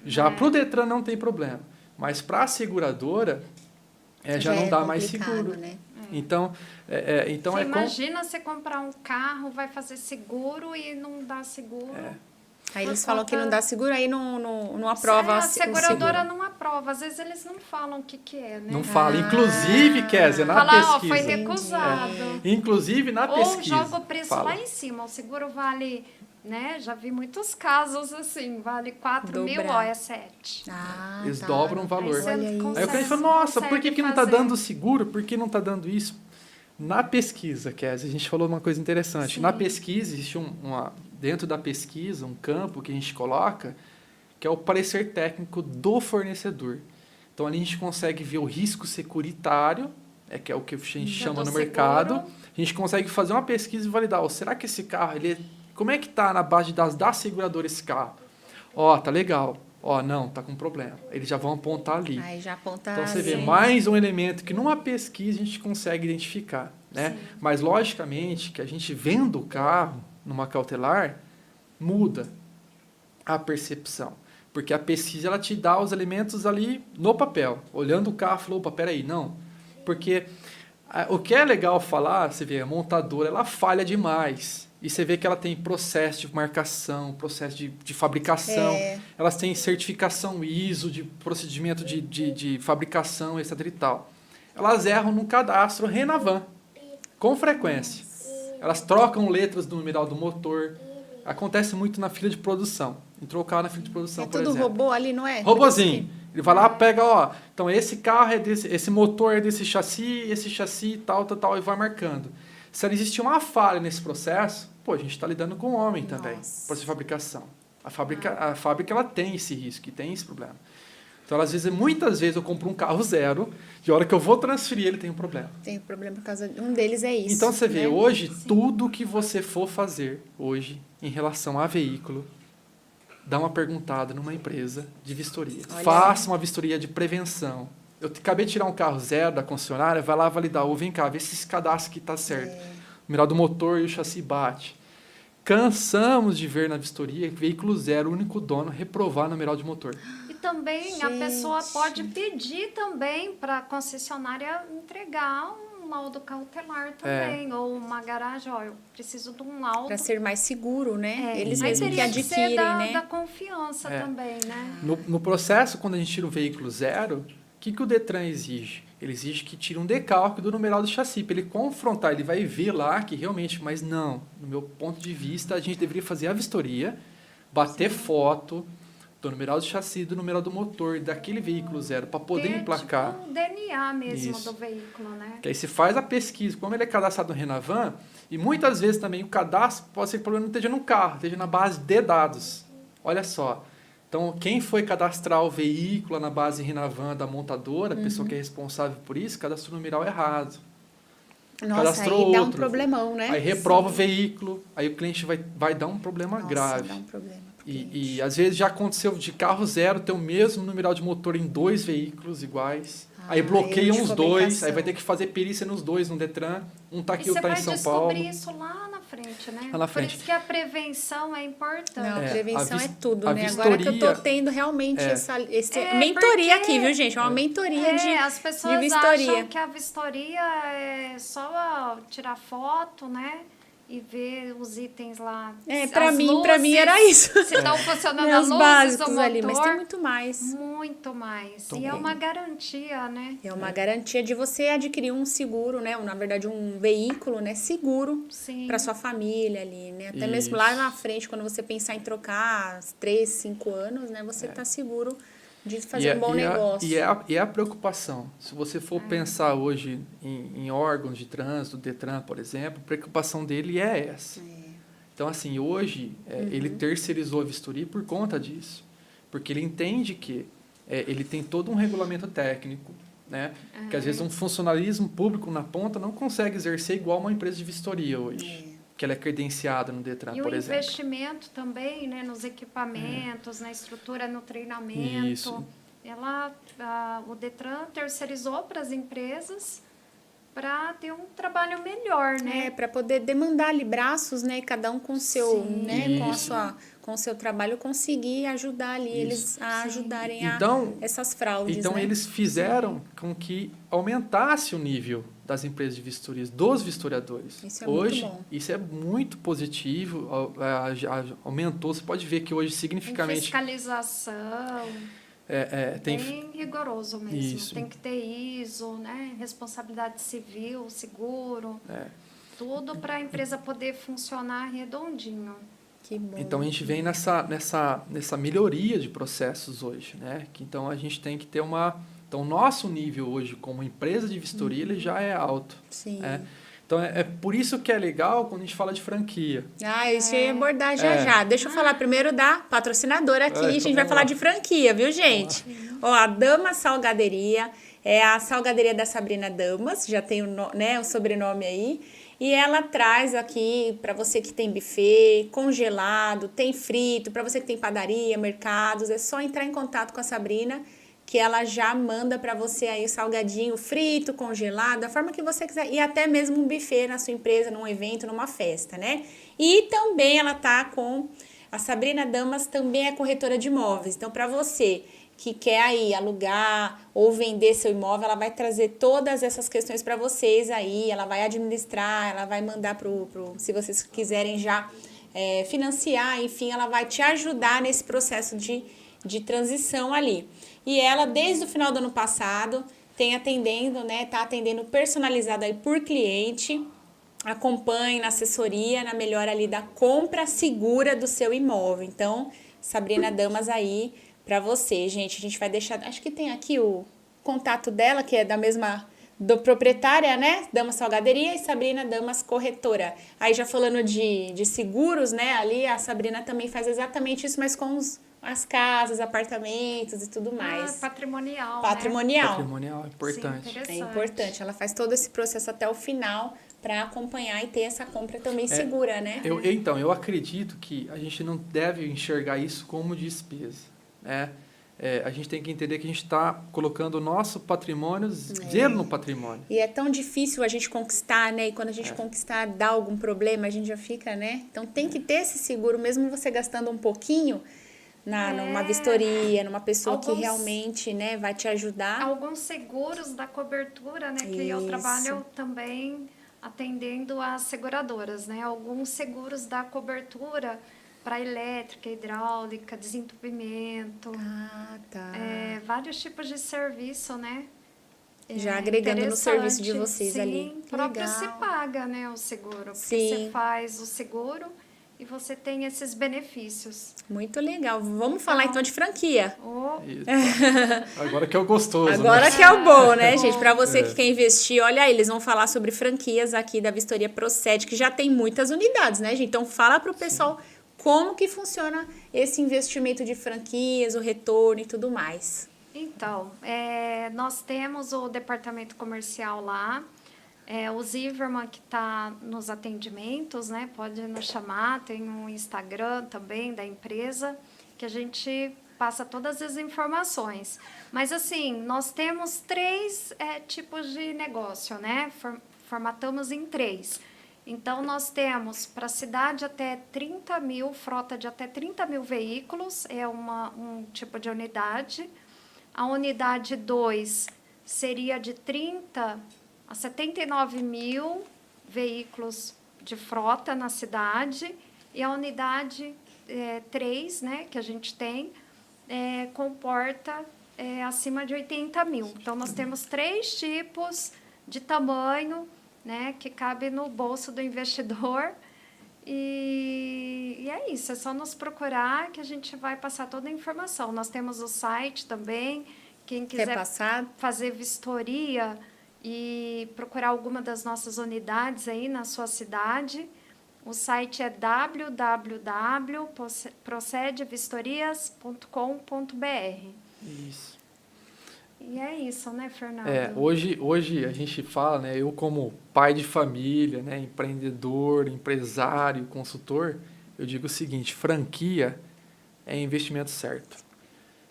Já para o Detran não tem problema. Mas para a seguradora, já não dá mais seguro. Né? Então, você imagina você comprar um carro, vai fazer seguro e não dá seguro. Aí eles falam que não dá seguro, aí não aprova a seguradora seguro. não aprova. Às vezes eles não falam o que é, né? Não fala. Inclusive, Kézia, na pesquisa. Foi recusado. Inclusive, na pesquisa. Ou joga o preço lá em cima. O seguro vale, né? Já vi muitos casos assim, vale 4 mil, é 7. Eles dobram o valor. Aí o cliente fala, nossa, por que não está dando seguro? Por que não está dando isso? Na pesquisa, Kézia, a gente falou uma coisa interessante. Sim. Na pesquisa, existe dentro da pesquisa, um campo que a gente coloca, que é o parecer técnico do fornecedor. Então, ali a gente consegue ver o risco securitário, que é o que a gente chama no mercado. A gente consegue fazer uma pesquisa e validar, será que esse carro, como é que está na base de dados da seguradora esse carro? Tá legal. Não, tá com problema. Eles já vão apontar ali. Aí já aponta. Então, você vê mais um elemento que numa pesquisa a gente consegue identificar, né? Sim. Mas, logicamente, que a gente vendo o carro numa cautelar, muda a percepção. Porque a pesquisa, ela te dá os elementos ali no papel. Olhando o carro, falou, opa, peraí, não. Porque o que é legal falar, você vê, a montadora, ela falha demais. E você vê que ela tem processo de marcação, processo de fabricação, elas têm certificação ISO, de procedimento de fabricação, etc e tal. Elas erram no cadastro Renavan, com frequência. Elas trocam letras do numeral do motor. Acontece muito na fila de produção. Entrou o carro na fila de produção, por exemplo. É tudo robô ali, não é? Robozinho. Ele vai lá, pega, então esse carro é desse, esse motor é desse chassi, esse chassi, tal, e vai marcando. Se existir uma falha nesse processo, a gente está lidando com o homem também, para essa fabricação. A fábrica ela tem esse risco, tem esse problema. Então, muitas vezes eu compro um carro zero, e a hora que eu vou transferir, ele tem um problema. Tem problema por causa de um deles é isso. Então, você vê, né? hoje, tudo que você for fazer hoje em relação a veículo, dá uma perguntada numa empresa de vistoria. Faça uma vistoria de prevenção. Eu acabei de tirar um carro zero da concessionária, vai lá validar, vem cá, vê se esse cadastro aqui está certo. O numeral do motor e o chassi bate. Cansamos de ver na vistoria veículo zero, o único dono, reprovar numeral de motor. E também a pessoa pode pedir também para a concessionária entregar um laudo cautelar também, ou uma garagem, eu preciso de um laudo. Para ser mais seguro, né? Eles Aí mesmos que teria adquirem, ser da, né? da confiança também, né? No processo, quando a gente tira o veículo zero, o que o Detran exige? Ele exige que tire um decalque do numeral do chassi, para ele confrontar, ele vai ver lá que realmente, mas não, no meu ponto de vista, a gente deveria fazer a vistoria, bater foto do numeral do chassi, do numeral do motor, daquele veículo zero, para poder emplacar. Tipo um DNA mesmo Isso. do veículo, né? Que aí você faz a pesquisa, como ele é cadastrado no Renavan, e muitas vezes também o cadastro pode ser que o problema não esteja no carro, esteja na base de dados. Olha só. Então, quem foi cadastrar o veículo na base Renavan da montadora, a pessoa que é responsável por isso, cadastrou o numeral errado. Nossa, Cadastrou aí dá um outro. problemão, né? Aí reprova o veículo, aí o cliente vai dar um problema grave. Dá um problema. E às vezes já aconteceu de carro zero ter o mesmo numeral de motor em 2 veículos iguais. Aí bloqueia erro de uns 2, fabricação. aí vai ter que fazer perícia nos 2 no Detran. Um tá aqui, E outro tá em São Paulo. você vai descobrir isso lá na frente, né? Lá na frente. Por isso que a prevenção é importante. Não, É, prevenção a é tudo, a né? Agora que eu tô vistoria- tendo realmente essa É, mentoria porque- aqui, viu, gente? É uma mentoria de as pessoas vistoria. acham que a vistoria é só tirar foto, né? E ver os itens lá. Pra As mim era isso. Se estão funcionando Né, a os luz, básicos o motor. ali, mas tem muito mais. Muito mais. Então, E é uma garantia, né? É uma garantia de você adquirir um seguro, né? Na verdade, um veículo, né? Seguro Sim. para sua família ali, né? Até Isso. mesmo lá na frente, quando você pensar em trocar 3, 5 anos, né? Você tá seguro de fazer um bom negócio. E a preocupação, se você for pensar hoje em órgãos de trânsito, Detran, por exemplo, a preocupação dele é essa. Então, assim, hoje, ele terceirizou a vistoria por conta disso. Porque ele entende que ele tem todo um regulamento técnico, né? Que às vezes um funcionalismo público na ponta não consegue exercer igual uma empresa de vistoria hoje. Que ela é credenciada no Detran, E por o exemplo. investimento também, né, nos equipamentos, na estrutura, no treinamento. Isso. O Detran terceirizou para as empresas para ter um trabalho melhor, né? Para poder demandar ali braços, né? Cada um com o seu, né? Isso. Com o seu trabalho, conseguir ajudar ali eles a ajudarem Então, essas fraudes, Então, né? eles fizeram com que aumentasse o nível das empresas de vistorias, dos vistoriadores. Isso é hoje, muito bom. isso é muito positivo, aumentou. Você pode ver que hoje, Tem significativamente... fiscalização, tem bem rigoroso mesmo. Isso. Tem que ter ISO, né? Responsabilidade civil, seguro. Tudo para a empresa poder funcionar redondinho. Que bom. Então, a gente vem nessa melhoria de processos hoje, né? Então, a gente tem que ter uma... Então, o nosso nível hoje como empresa de vistoria, ele já é alto. Sim. né? Então, é por isso que é legal quando a gente fala de franquia. Ah, isso eu ia abordar já. Deixa eu falar primeiro da patrocinadora aqui. A gente vai vamos falar lá. de franquia, viu, gente? Ó, a Damas Salgaderia é a salgaderia da Sabrina Damas, já tem o sobrenome aí. E ela traz aqui para você que tem buffet, congelado, tem frito, para você que tem padaria, mercados, é só entrar em contato com a Sabrina, que ela já manda para você aí o salgadinho frito, congelado, da forma que você quiser, e até mesmo um buffet na sua empresa, num evento, numa festa, né? E também ela tá com a Sabrina Damas, também é corretora de imóveis. Então, para você que quer aí alugar ou vender seu imóvel, ela vai trazer todas essas questões para vocês aí, ela vai administrar, ela vai mandar se vocês quiserem já financiar, enfim, ela vai te ajudar nesse processo de transição ali. E ela, desde o final do ano passado, tá atendendo personalizado aí por cliente, acompanhe na assessoria, na melhora ali da compra segura do seu imóvel. Então, Sabrina Damas aí para você, gente. A gente vai deixar, acho que tem aqui o contato dela, que é da mesma do proprietária, né? Damas Salgaderia e Sabrina Damas Corretora. Aí já falando de seguros, né? Ali a Sabrina também faz exatamente isso, mas com as casas, apartamentos e tudo mais. Patrimonial, Patrimonial é importante. Sim, É importante. Ela faz todo esse processo até o final para acompanhar e ter essa compra também segura, né? Eu acredito que a gente não deve enxergar isso como despesa. A gente tem que entender que a gente está colocando o nosso patrimônio, zelo no patrimônio. E é tão difícil a gente conquistar, né? E quando a gente conquistar, dá algum problema, a gente já fica, né? Então tem que ter esse seguro, mesmo você gastando um pouquinho numa vistoria, numa pessoa que realmente, né, vai te ajudar. Alguns seguros da cobertura, né? Que eu trabalho também atendendo as seguradoras, né? Alguns seguros da cobertura para elétrica, hidráulica, desentupimento. Ah, tá. Vários tipos de serviço, né? Já agregando no serviço de vocês ali. Sim, próprio se paga, né, o seguro. Porque Sim. você faz o seguro e você tem esses benefícios. Muito legal. Vamos falar então de franquia. Agora que é o gostoso. Agora que é o bom, né, gente? Para você que quer investir, olha aí, eles vão falar sobre franquias aqui da Vistoria Procede, que já tem muitas unidades, né, gente? Então fala pro pessoal como que funciona esse investimento de franquias, o retorno e tudo mais. Então, nós temos o departamento comercial lá, o Ziverman que está nos atendimentos, né? Pode nos chamar, tem um Instagram também da empresa, que a gente passa todas as informações. Mas, assim, nós temos 3 tipos de negócio, né? Formatamos em 3. Então, nós temos para a cidade até 30 mil, frota de até 30 mil veículos, é um tipo de unidade. A unidade 2 seria de 30 a 79 mil veículos de frota na cidade. E a unidade 3, né, que a gente tem, comporta acima de 80 mil. Então, nós temos 3 tipos de tamanho, né, que cabe no bolso do investidor. E é isso, é só nos procurar que a gente vai passar toda a informação. Nós temos o site também, quem quiser fazer vistoria e procurar alguma das nossas unidades aí na sua cidade, o site é www.procedevistorias.com.br. Isso. E é isso, né, Fernando? Hoje a gente fala, né, eu como pai de família, né, empreendedor, empresário, consultor, eu digo o seguinte, franquia é investimento certo.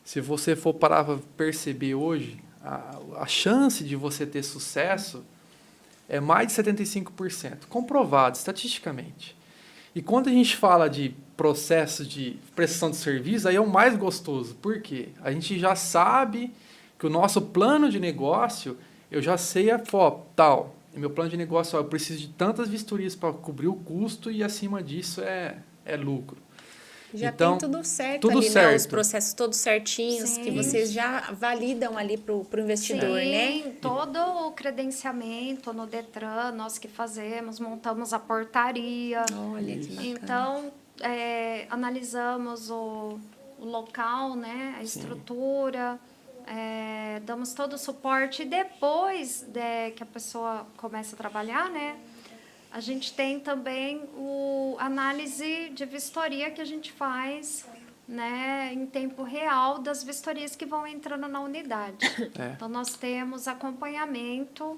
Se você for parar para perceber hoje, a chance de você ter sucesso é mais de 75%, comprovado estatisticamente. E quando a gente fala de processo de prestação de serviço, aí é o mais gostoso. Por quê? A gente já sabe que o nosso plano de negócio, eu já sei tal. Meu plano de negócio, eu preciso de tantas vistorias para cobrir o custo e acima disso é lucro. Já então, tem tudo certo tudo ali, certo. né? Os processos todos certinhos, sim, que vocês já validam ali pro investidor, sim, né? Sim, todo o credenciamento no Detran, nós que fazemos, montamos a portaria. Olha que bacana. Então, analisamos o local, né? A estrutura, damos todo o suporte. E depois que a pessoa começa a trabalhar, né? A gente tem também o análise de vistoria que a gente faz, né, em tempo real das vistorias que vão entrando na unidade. Então, nós temos acompanhamento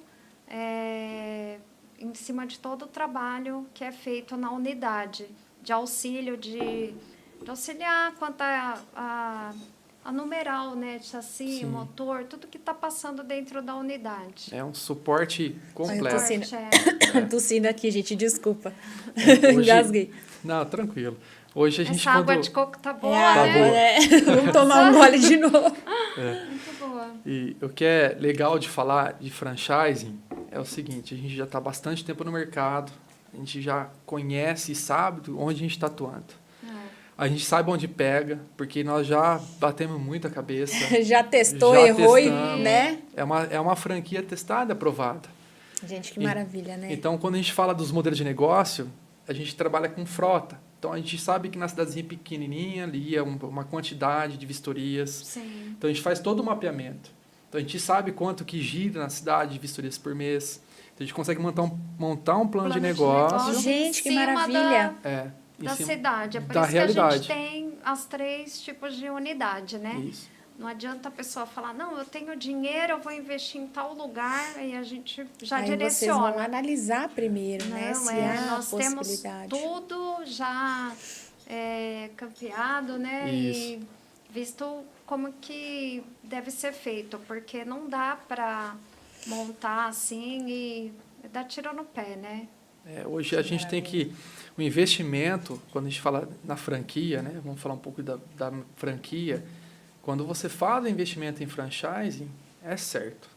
em cima de todo o trabalho que é feito na unidade, de auxílio, de auxiliar quanto a numeral, né, chassi, Sim. motor, tudo que está passando dentro da unidade. É um suporte completo. Suporte, Tossindo aqui, gente, desculpa. Hoje- Engasguei. Não, tranquilo. Hoje a gente Essa água quando... de coco tá boa, Tá né? boa. Vamos tomar um gole de novo. Muito boa. E o que é legal de falar de franchising é o seguinte, a gente já está há bastante tempo no mercado, a gente já conhece e sabe onde a gente está atuando. A gente sabe onde pega, porque nós já batemos muito a cabeça. Já testou, Já errou, testamos. né? É uma franquia testada, aprovada. Gente, que E- maravilha, né? Então, quando a gente fala dos modelos de negócio, a gente trabalha com frota. Então, a gente sabe que na cidadezinha pequenininha ali é uma quantidade de vistorias. Sim. Então, a gente faz todo o mapeamento. Então, a gente sabe quanto que gira na cidade de vistorias por mês. Então, a gente consegue montar um plano de negócio. Gente, que em cima maravilha. Em Da cima cidade. É por da isso que a realidade. gente tem as 3 tipos de unidade, né? Isso. Não adianta a pessoa falar, não, eu tenho dinheiro, eu vou investir em tal lugar, aí a gente já Aí vocês vão direciona. analisar primeiro, né? Não, Se há nós temos possibilidade. tudo já campeado, né? Isso. E visto como que deve ser feito, porque não dá para montar assim e dar tiro no pé, né? Hoje a gente tem que... O investimento, quando a gente fala na franquia, né? Vamos falar um pouco da franquia. Quando você fala em investimento em franchising, é certo.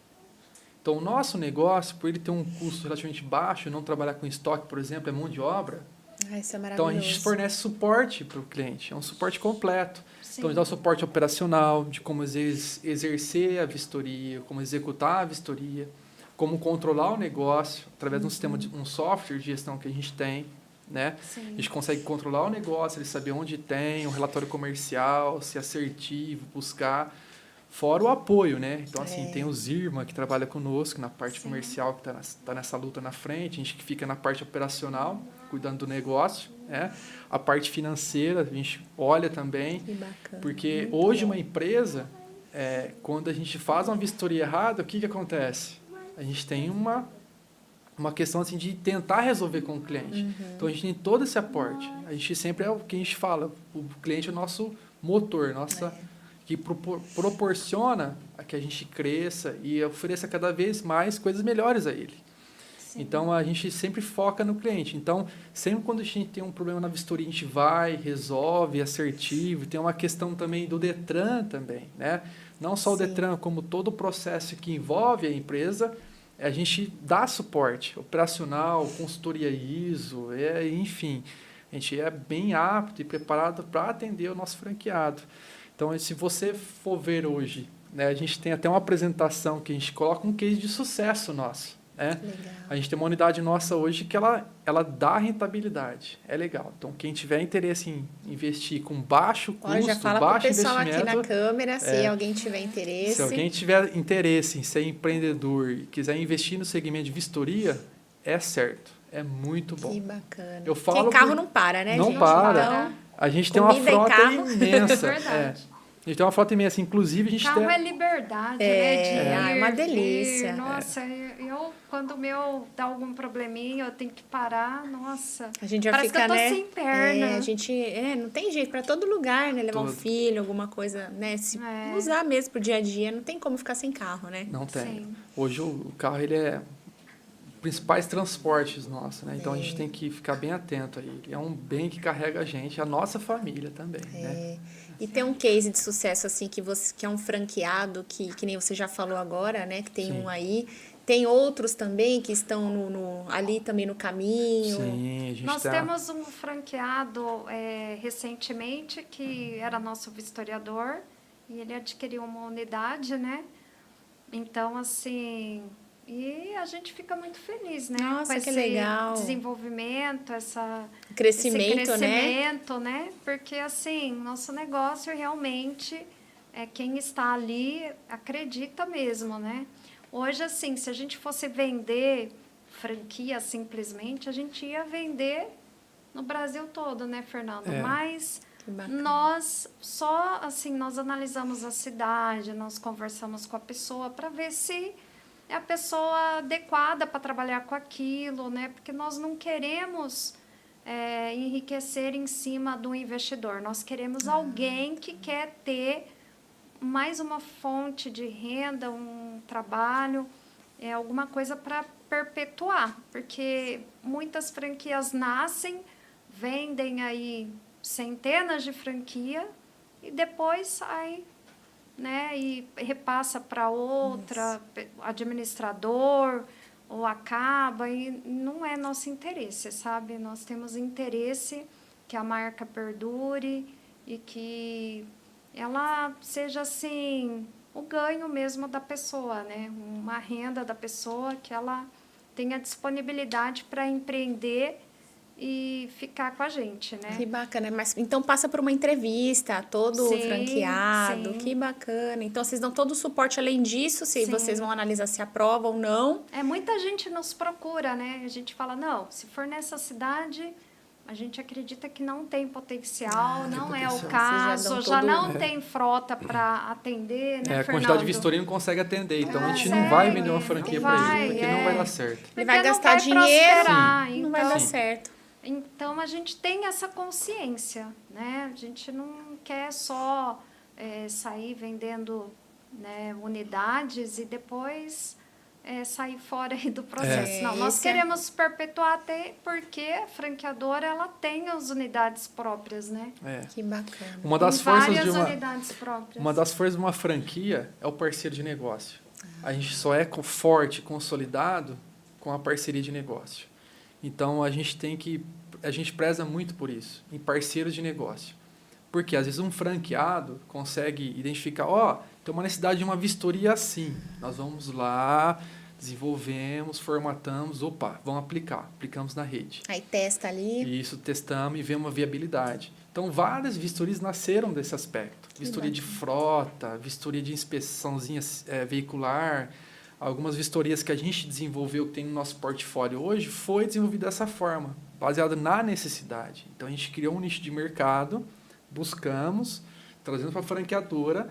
Então, o nosso negócio, por ele ter um custo relativamente baixo, não trabalhar com estoque, por exemplo, é mão de obra. Isso é Então, maravilhoso. a gente fornece suporte para o cliente. É um suporte completo. Sim. Então, a gente dá o suporte operacional, de como exercer a vistoria, como executar a vistoria, como controlar o negócio, através de um sistema, um software de gestão que a gente tem. Né? Sim. A gente consegue controlar o negócio, ele saber onde tem, um relatório comercial, ser assertivo, buscar, fora o apoio, né? Então, assim, tem o Zirma, que trabalha conosco na parte comercial, que tá nessa luta na frente, a gente que fica na parte operacional, cuidando do negócio, né? A parte financeira, a gente olha também, Que bacana. porque hoje uma empresa, quando a gente faz uma vistoria errada, o que acontece? A gente tem uma questão assim de tentar resolver com o cliente. Então a gente tem todo esse aporte. A gente sempre é o que a gente fala, o cliente é o nosso motor, que proporciona a que a gente cresça e ofereça cada vez mais coisas melhores a ele. Sim. Então a gente sempre foca no cliente. Então, sempre quando a gente tem um problema na vistoria, a gente vai, resolve, é assertivo. Tem uma questão também do Detran também, né? Não só o Detran, como todo o processo que envolve a empresa, a gente dá suporte operacional, consultoria ISO, enfim, a gente é bem apto e preparado para atender o nosso franqueado. Então, se você for ver hoje, né, a gente tem até uma apresentação que a gente coloca um case de sucesso nosso. Né? Legal. A gente tem uma unidade nossa hoje que ela dá rentabilidade, é legal. Então, quem tiver interesse em investir com baixo custo, Olha, já fala pro baixo pessoal aqui investimento... na câmera, se alguém tiver interesse. Se alguém tiver interesse em ser empreendedor e quiser investir no segmento de vistoria, é certo. É muito bom. Que bacana. Eu falo Porque carro não para, né, não gente? para. Então, A gente tem uma comida e frota carro. imensa. Verdade. A gente tem uma frota imensa. Inclusive, a gente Carro tem... é liberdade, né? De é ir, uma vir. delícia. Nossa, eu, quando o meu dá algum probleminha, eu tenho que parar, nossa. a gente já Parece fica, que eu tô né? sem perna. A gente, não tem jeito para todo lugar, né? Levar um Todo. filho, alguma coisa, né? Se usar mesmo pro dia a dia, não tem como ficar sem carro, né? Não tem. Sim. Hoje o carro ele é principais transportes nossos, né? Então a gente tem que ficar bem atento a ele. É um bem que carrega a gente, a nossa família também, né? E tem um case de sucesso, assim, que é um franqueado, que nem você já falou agora, né? Que tem Sim. um aí. Tem outros também que estão ali também no caminho. Sim, a gente Nós tá... temos um franqueado recentemente que era nosso vistoriador e ele adquiriu uma unidade, né? Então, assim, e a gente fica muito feliz, né? Nossa, com que esse legal. desenvolvimento, esse Crescimento, né? crescimento, né? Porque, assim, nosso negócio realmente quem está ali acredita mesmo, né? Hoje, assim, se a gente fosse vender franquia simplesmente, a gente ia vender no Brasil todo, né, Fernando? Mas nós só, assim, nós analisamos a cidade, nós conversamos com a pessoa para ver se é a pessoa adequada para trabalhar com aquilo, né? Porque nós não queremos enriquecer em cima do investidor. Nós queremos alguém que quer ter mais uma fonte de renda, um trabalho, alguma coisa para perpetuar. Porque muitas franquias nascem, vendem aí centenas de franquia e depois sai, né, e repassa para outra, administrador, ou acaba, e não é nosso interesse, sabe? Nós temos interesse que a marca perdure e que ela seja, assim, o ganho mesmo da pessoa, né? Uma renda da pessoa, que ela tenha disponibilidade para empreender e ficar com a gente, né? Que bacana. Mas então passa por uma entrevista, todo Sim, franqueado. sim. Que bacana. Então vocês dão todo o suporte além disso, se Sim. vocês vão analisar se aprova ou não. Muita gente nos procura, né? A gente fala, não, se for nessa cidade, a gente acredita que não tem potencial, não é o potencial. caso, Vocês já já dão não tem frota para atender, né, A Fernando? quantidade de vistoria não consegue atender, então a gente não consegue, vai vender uma franquia não para vai, ele, porque não vai dar certo. Ele vai Porque não gastar vai dinheiro, prosperar, não vai então- dar Sim. certo. Então, a gente tem essa consciência, né? A gente não quer só sair vendendo, né, unidades e depois sair fora aí do processo. Não, nós Esse é- queremos perpetuar até porque a franqueadora ela tem as unidades próprias, né? Que bacana. Uma das Tem forças várias de unidades próprias. uma das forças de uma franquia é o parceiro de negócio. A gente só é forte, consolidado com a parceria de negócio. Então a gente preza muito por isso, em parceiros de negócio. Porque às vezes um franqueado consegue identificar, tem uma necessidade de uma vistoria assim. Nós vamos lá, desenvolvemos, formatamos, vamos aplicamos na rede. Aí testa ali. E isso testamos e vemos uma viabilidade. Então, várias vistorias nasceram desse aspecto. Vistoria de frota, vistoria de inspeçãozinha veicular. Algumas vistorias que a gente desenvolveu, que tem no nosso portfólio hoje, foi desenvolvida dessa forma, baseado na necessidade. Então, a gente criou um nicho de mercado, buscamos, trazendo para a franqueadora.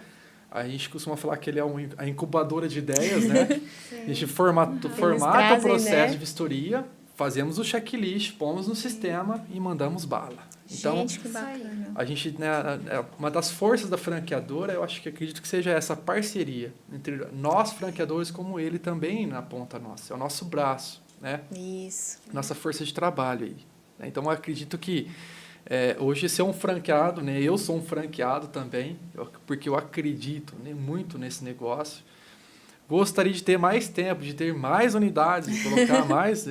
A gente costuma falar que ele é a incubadora de ideias, né? A gente formata o trazem, processo né? de vistoria, fazemos o checklist, pomos no sistema e mandamos bala. Então, Gente, que Isso aí. bacana. a gente, né, uma das forças da franqueadora, eu acredito que seja essa parceria entre nós franqueadores como ele também na ponta nossa, é o nosso braço, né? Isso. Nossa força de trabalho aí. Né? Então eu acredito que hoje ser um franqueado, né, eu sou um franqueado também, porque eu acredito, né, muito nesse negócio. Gostaria de ter mais tempo, de ter mais unidades, de colocar mais,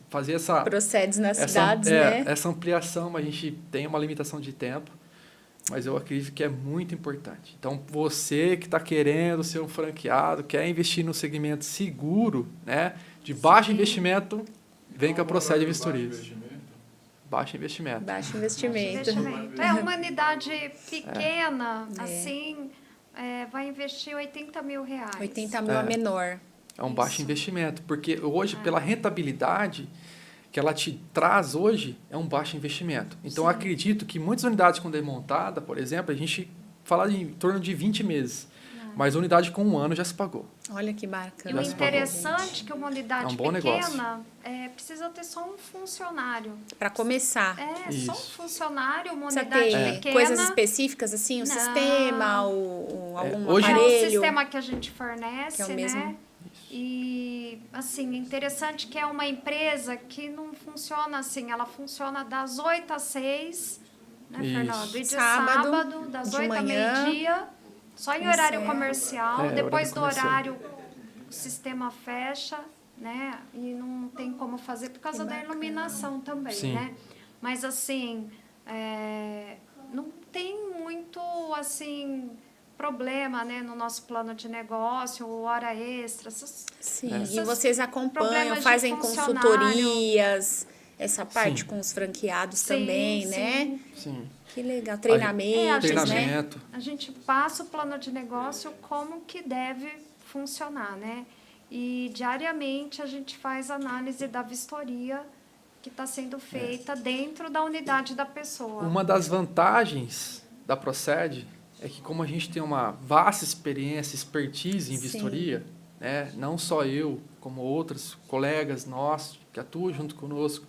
fazer essa Procedes nas cidades, né? essa ampliação, mas a gente tem uma limitação de tempo, mas eu acredito que é muito importante. Então, você que está querendo ser um franqueado, quer investir no segmento seguro, né, de baixo investimento, vem com a Procede de Vistorias. Baixo investimento. Baixo investimento. Investimento. Uma unidade pequena, assim, vai investir R$80 mil. 80 mil a menor. É um baixo Isso. investimento, porque hoje, pela rentabilidade que ela te traz hoje, é um baixo investimento. Então, eu acredito que muitas unidades, quando é montada, por exemplo, a gente fala em torno de 20 meses. Mas a unidade com 1 ano já se pagou. Olha que E bacana. o interessante é que uma unidade É um bom pequena precisa ter só um funcionário. Para começar. Isso. Só um funcionário, uma Precisa unidade ter pequena. coisas específicas, assim, o Não. sistema, algum hoje- É o aparelho. sistema que a gente fornece, Que é o né? mesmo. E, assim, interessante que é uma empresa que não funciona assim. Ela funciona das 8 às 6, né, Isso. Fernando? E de Sábado, sábado, das de 8 à manhã. meio-dia, só em Encerra. horário comercial. Depois horário do comercial. horário, o sistema fecha, né? E não tem como fazer por causa da iluminação também, Sim. né? Mas, assim, não tem muito, assim, problema, né, no nosso plano de negócio, hora extra, Sim, É. e vocês acompanham, Problemas de fazem funcionário. consultorias, essa parte Sim. com os franqueados Sim, também, sim. né? Sim. Que legal. a Treinamentos, gente- né? Treinamento. A gente passa o plano de negócio como que deve funcionar, né? E diariamente a gente faz análise da vistoria que está sendo feita dentro da unidade da pessoa. Uma das vantagens da Proced é que, como a gente tem uma vasta experiência, expertise em vistoria, né, não só eu, como outros colegas nossos que atuam junto conosco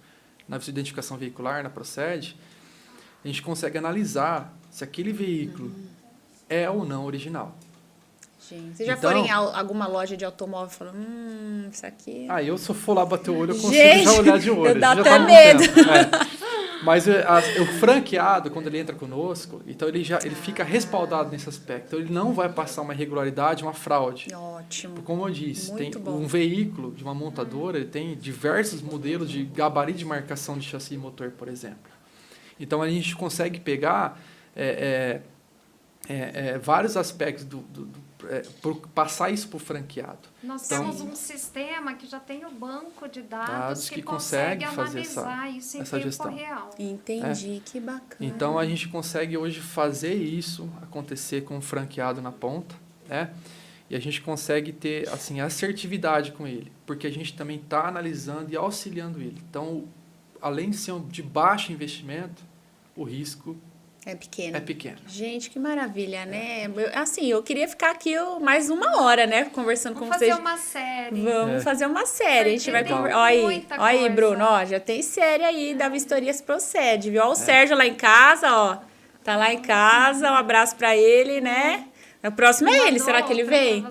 na identificação veicular, na Proced, a gente consegue analisar se aquele veículo é ou não original. Gente, vocês já Então, foram em alguma loja de automóvel e falaram, isso aqui... eu se eu for lá bater o olho, eu consigo Gente, já olhar de olho. eu dá já até tá no medo. tempo. Mas o franqueado, quando ele entra conosco, então ele fica respaldado nesse aspecto. Então ele não vai passar uma irregularidade, uma fraude. Ótimo. Como eu disse, Muito tem bom. um veículo de uma montadora, ele tem diversos modelos de gabarito de marcação de chassi e motor, por exemplo. Então a gente consegue pegar vários aspectos passar isso para o franqueado. Nós Então, temos um sistema que já tem o banco de dados dados que que consegue consegue fazer analisar isso em essa tempo gestão. real. Entendi, que bacana. Então a gente consegue hoje fazer isso acontecer com o franqueado na ponta, né? E a gente consegue ter assim assertividade com ele, porque a gente também está analisando e auxiliando ele. Então, além de ser de baixo investimento, o risco É pequeno. é pequeno. Gente, que maravilha, né? Eu queria ficar aqui mais uma hora, né? Conversando Vamos com vocês. fazer uma série. Vamos fazer uma série. A gente vai Porque conversar. tem Olha muita aí, coisa. Bruno, ó, já tem série aí da Vistorias Proced, viu? Ó, o Sérgio lá em casa, ó. Tá lá em casa, um abraço pra ele, né? O próximo é ele, será que ele vem?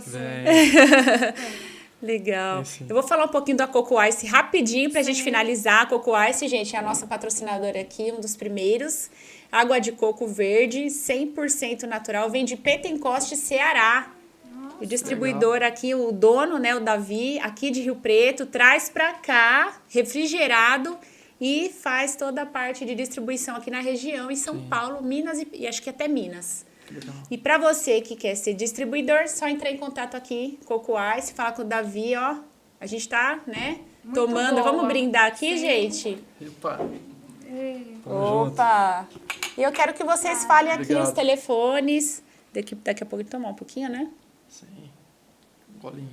Legal. Sim. Eu vou falar um pouquinho da Coco Ice rapidinho pra gente finalizar. A Coco Ice, gente, é a nossa patrocinadora aqui, um dos primeiros. Água de coco verde, 100% natural, vem de Pentecoste, Ceará. O distribuidor aqui, o dono, né, o Davi, aqui de Rio Preto, traz pra cá, refrigerado, e faz toda a parte de distribuição aqui na região, em São Paulo, Minas e acho que até Minas. Legal. E para você que quer ser distribuidor, só entrar em contato aqui, Coco Ice, falar com o Davi, ó. A gente tá, né, Muito tomando. boa. Vamos brindar aqui, gente? Opa. Opa! E eu quero que vocês falem aqui Obrigado. os telefones. Daqui a pouco eu tomar um pouquinho, né? Sim. Bolinho.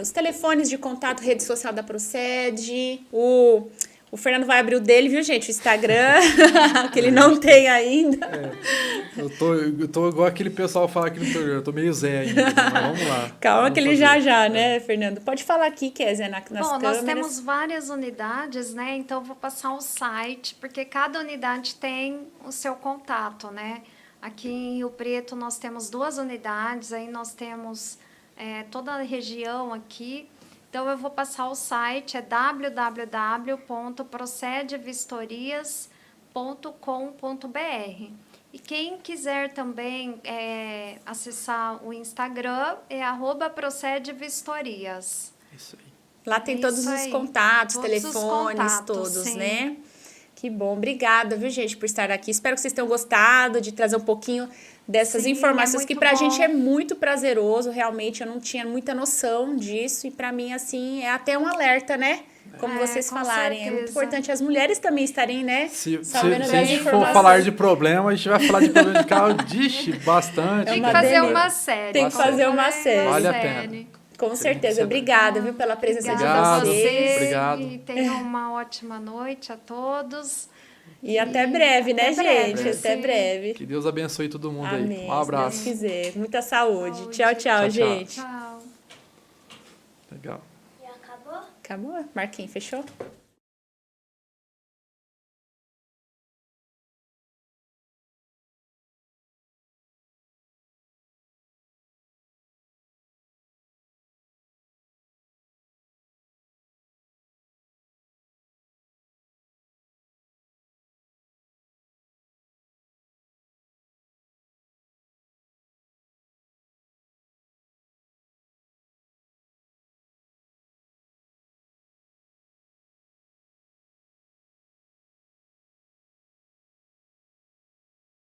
Os telefones de contato, rede social da Proced. O Fernando vai abrir o dele, viu, gente? O Instagram, que ele não tem ainda. Eu tô igual aquele pessoal fala aqui no interior, eu tô meio Zé ainda, mas vamos lá. Calma Vamos que ele fazer. já, né, Fernando? Pode falar aqui, Kézia, nas Bom, câmeras. nós temos várias unidades, né? Então, eu vou passar o site, porque cada unidade tem o seu contato, né? Aqui em Rio Preto, nós temos 2 unidades, aí nós temos toda a região aqui. Então, eu vou passar o site, é www.procedvistorias.com.br. E quem quiser também acessar o Instagram, é @procedvistorias. Isso aí. Lá tem Isso todos os aí. contatos, Todos os telefones, contatos, todos, sim. né? Que bom. Obrigada, viu, gente, por estar aqui. Espero que vocês tenham gostado de trazer um pouquinho dessas Sim, informações é que muito pra bom. gente é muito prazeroso. Realmente, eu não tinha muita noção disso. E pra mim, assim, é até um alerta, né? Como vocês com falarem. É muito certeza. importante as mulheres também estarem, né? Se sabendo a das gente for informações. falar de problema, a gente vai falar de problema de carro, bastante. Tem que uma fazer delícia. uma série. Tem que fazer uma série. Vale a pena. Com certeza. Sim. Obrigada, viu, pela presença Obrigado. de vocês. Obrigado. E tenham uma ótima noite a todos. E até breve, né, Até breve, gente? Até sim. breve. Que Deus abençoe todo mundo Amém. aí. Um abraço. Se Deus quiser. Muita saúde. Saúde. Tchau, Tchau, tchau. gente. Tchau. Legal. Já acabou? Acabou? Marquinhos, fechou?